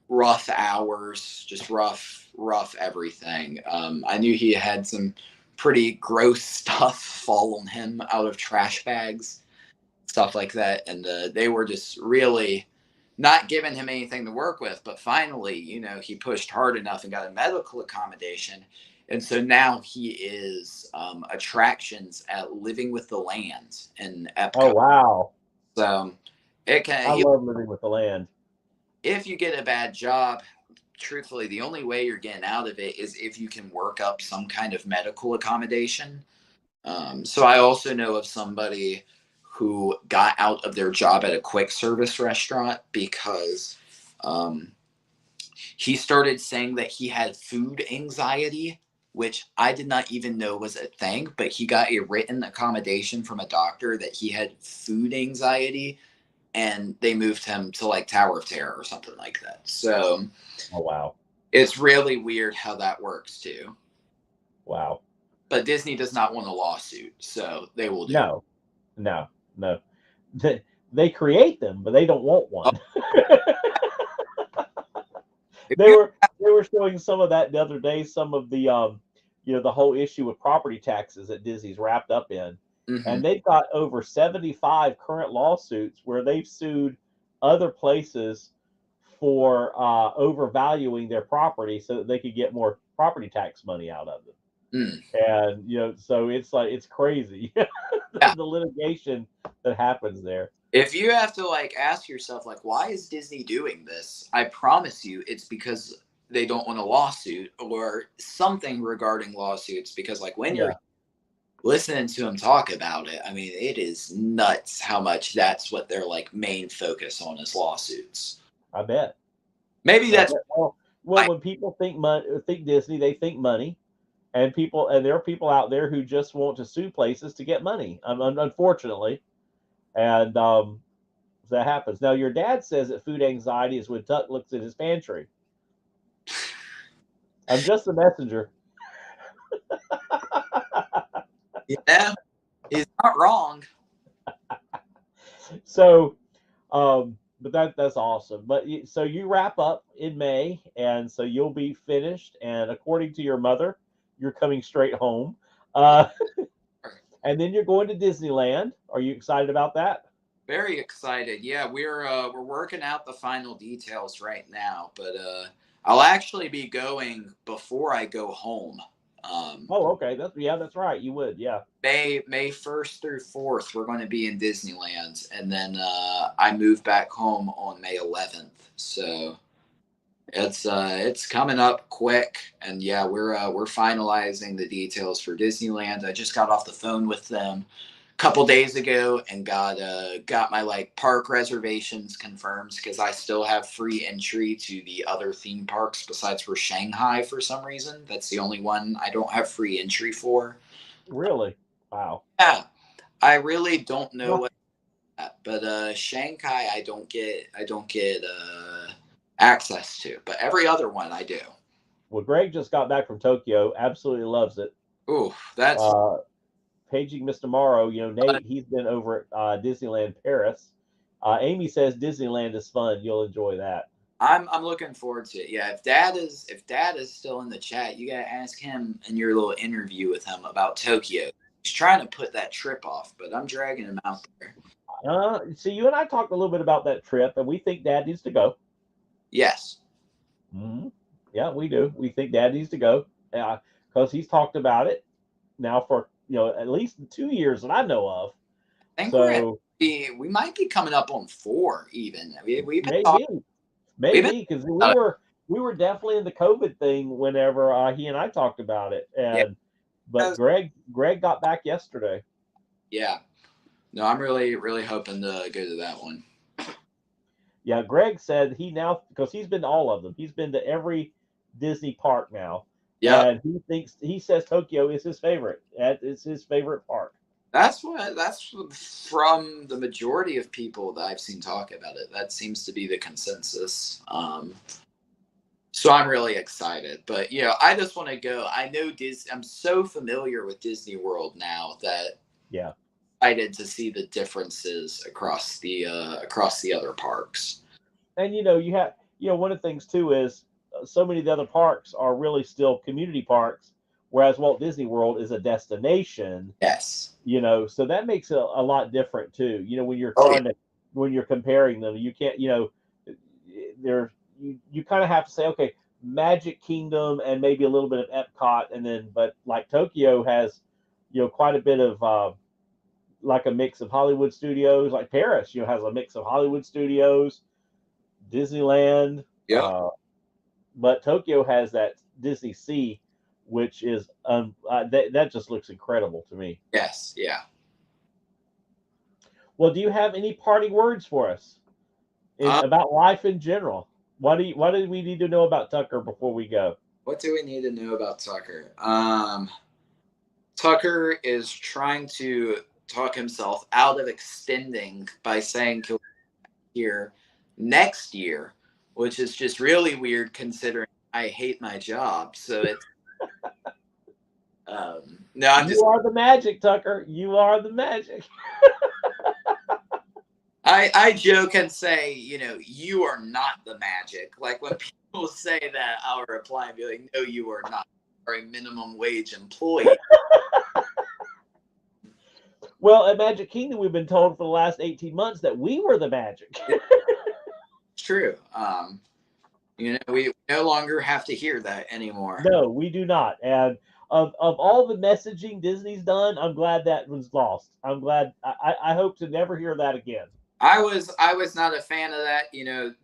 B: Rough hours, just rough everything. I knew he had some pretty gross stuff fall on him out of trash bags, stuff like that, and they were just really not giving him anything to work with. But finally, he pushed hard enough and got a medical accommodation, and so now he is attractions at Living with the Land in Epcot.
A: Oh, wow.
B: So it
A: I
B: can,
A: love Living with the Land.
B: if you get a bad job, truthfully, the only way you're getting out of it is if you can work up some kind of medical accommodation. So I also know of somebody who got out of their job at a quick service restaurant because he started saying that he had food anxiety, which I did not even know was a thing, but he got a written accommodation from a doctor that he had food anxiety, and they moved him to like Tower of Terror or something like that. So
A: Oh, wow.
B: it's really weird how that works too.
A: Wow.
B: But Disney does not want a lawsuit, so they will do it.
A: No. They create them, but they don't want
B: Oh,
A: one.
B: if
A: they
B: you,
A: were they were showing some of that the other day. Some of the whole issue with property taxes that Disney's wrapped up in,
B: mhm.
A: and they've got over 75 current lawsuits where they've sued other places for overvaluing their property so that they could get more property tax money out of them.
B: Mm.
A: And so it's like it's crazy
B: Yeah.
A: the litigation that happens there.
B: If you have to like ask yourself like why is Disney doing this? I promise you it's because they don't want a lawsuit or something regarding lawsuits, because like when you're
A: Yeah,
B: listening to them talk about it, I mean it is nuts how much that's what their like main focus on is lawsuits.
A: I bet.
B: Maybe
A: I
B: that's
A: bet. Well,
B: why.
A: when people think think Disney, they think money, and there are people out there who just want to sue places to get money. Unfortunately, and that happens. Now, your dad says that food anxiety is when Tuck looks at his pantry. I'm just a messenger.
B: Yeah, he's not wrong.
A: So, but that's awesome. But so you wrap up in May, and so you'll be finished. And according to your mother, you're coming straight home.
B: Yeah.
A: Uh, and then you're going to Disneyland. Are you excited about that?
B: Very excited. Yeah, we're working out the final details right now, but I'll actually be going before I go home. Um,
A: Oh, okay. That's right. You would, yeah.
B: May 1st through 4th, we're going to be in Disneyland, and then I move back home on May 11th. So it's coming up quick, and yeah, we're finalizing the details for Disneyland. I just got off the phone with them couple days ago and got my like park reservations confirmed because I still have free entry to the other theme parks besides for Shanghai for some reason. That's the only one I don't have free entry for.
A: Really? Wow.
B: Yeah, I really don't know
A: Well,
B: what that, but Shanghai I don't get access to, but every other one I do.
A: well, Greg just got back from Tokyo. Absolutely loves it.
B: Ooh, that's
A: Uh, Paging Mr. Morrow, Nate, he's been over at Disneyland Paris. Amy says Disneyland is fun. You'll enjoy that.
B: I'm looking forward to it. Yeah, if Dad is still in the chat, you gotta ask him in your little interview with him about Tokyo. He's trying to put that trip off, but I'm dragging him out there.
A: So you and I talked a little bit about that trip, and we think Dad needs to go.
B: Yes.
A: Mm-hmm. Yeah, we do. We think Dad needs to go because he's talked about it now for at least 2 years that I know of.
B: I think
A: So
B: we might be coming up on 4 even. We've been talking.
A: maybe
B: We've been
A: because
B: about it.
A: we were definitely in the COVID thing whenever he and I talked about it,
B: Yeah.
A: but Greg got back yesterday.
B: Yeah. No, I'm really really hoping to go to that one.
A: Yeah, Greg said because he's been to all of them. He's been to every Disney park now,
B: Yep.
A: and he says Tokyo is his favorite. It's his favorite park.
B: That's from the majority of people that I've seen talk about it. That seems to be the consensus. So I'm really excited. But I just want to go. I know I'm so familiar with Disney World now that
A: Yeah.
B: excited to see the differences across the other parks.
A: And you have one of the things too is so many of the other parks are really still community parks, whereas Walt Disney World is a destination.
B: Yes.
A: So that makes it a lot different too. When you're
B: Oh, yeah.
A: when you're comparing them, you can't there you kind of have to say, okay, Magic Kingdom and maybe a little bit of Epcot, and then but like Tokyo has quite a bit of like a mix of Hollywood studios. Like Paris has a mix of Hollywood studios, Disneyland,
B: Yep.
A: but Tokyo has that Disney Sea, which is that just looks incredible to me.
B: Yes. Yeah.
A: Well, do you have any parting words for us about life in general? What do we need to know about Tucker before we go?
B: What do we need to know about Tucker? Tucker is trying to talk himself out of extending by saying he'll be here next year, which is just really weird considering I hate my job. So it's no, I'm just.
A: You are the magic, Tucker. You are the magic.
B: I joke and say, you are not the magic. Like when people say that, I'll reply and be like, no, you are not. You are a minimum wage employee.
A: Well, at Magic Kingdom, we've been told for the last 18 months that we were the magic.
B: It's true. We no longer have to hear that anymore.
A: No, we do not. And of all the messaging Disney's done, I'm glad that was lost. I'm glad. I hope to never hear that again.
B: I was not a fan of that.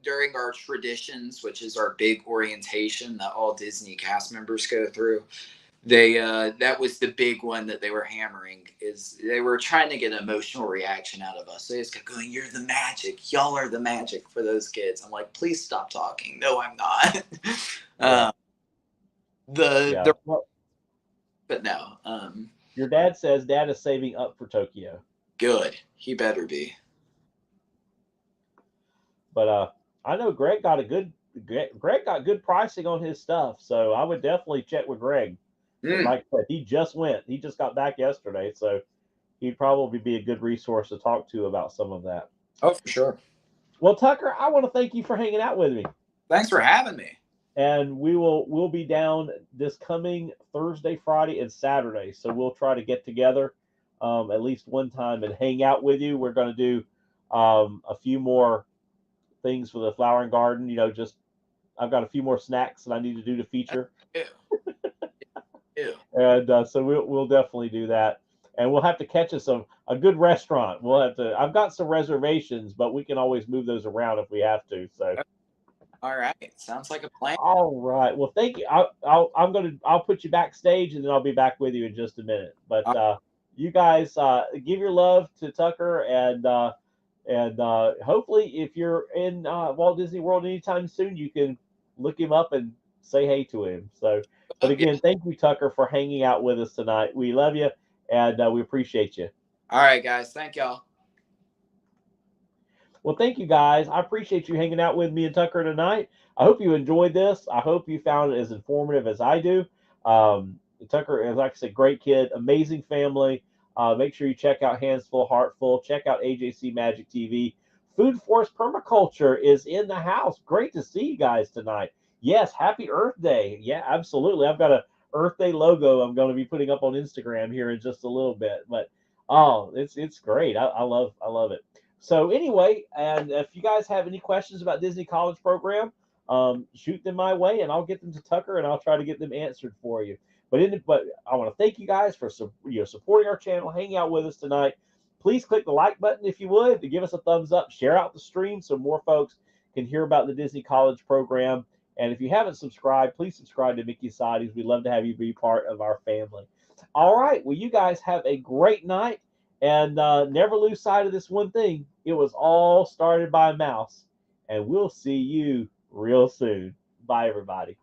B: During our traditions, which is our big orientation that all Disney cast members go through, that was the big one that they were hammering. Is they were trying to get an emotional reaction out of us. They just kept going, "You're the magic. Y'all are the magic for those kids." I'm like, please stop talking. No, I'm not.
A: Yeah.
B: But no.
A: Your dad says Dad is saving up for Tokyo.
B: Good. He better be.
A: But I know Greg got good pricing on his stuff, so I would definitely check with Greg. Like I said, he just got back yesterday, so he'd probably be a good resource to talk to about some of that.
B: Oh, for sure.
A: Well, Tucker, I want to thank you for hanging out with me.
B: Thanks for having me.
A: And we'll be down this coming Thursday, Friday, and Saturday. So we'll try to get together at least one time and hang out with you. We're going to do a few more things for the flowering garden. I've got a few more snacks that I need to do to feature.
B: Ew.
A: And so we'll definitely do that. And we'll have to catch us a good restaurant. I've got some reservations, but we can always move those around if we have to. So.
B: All right. Sounds like a plan.
A: All right. Well, thank you. I'll put you backstage and then I'll be back with you in just a minute. But you guys give your love to Tucker and hopefully if you're in Walt Disney World anytime soon, you can look him up and say hey to him. So, but again, thank you, Tucker, for hanging out with us tonight. We love you and we appreciate you.
B: All right, guys. Thank y'all.
A: Well, thank you guys. I appreciate you hanging out with me and Tucker tonight. I hope you enjoyed this. I hope you found it as informative as I do. Tucker is, like I said, great kid, amazing family. Make sure you check out Hands Full, Heart Full. Check out AJC Magic TV Food Forest Permaculture is in the house. Great to see you guys tonight. Yes, happy Earth Day. Yeah, absolutely. I've got a Earth Day logo I'm going to be putting up on Instagram here in just a little bit. But oh, it's great. I love it. So anyway, and if you guys have any questions about Disney College Program, shoot them my way, and I'll get them to Tucker, and I'll try to get them answered for you. But I want to thank you guys for supporting our channel, hanging out with us tonight. Please click the like button if you would to give us a thumbs up. Share out the stream so more folks can hear about the Disney College Program. And if you haven't subscribed, please subscribe to Mickey Sadies. We'd love to have you be part of our family. All right. Well, you guys have a great night, and never lose sight of this one thing. It was all started by a mouse, and we'll see you real soon. Bye, everybody.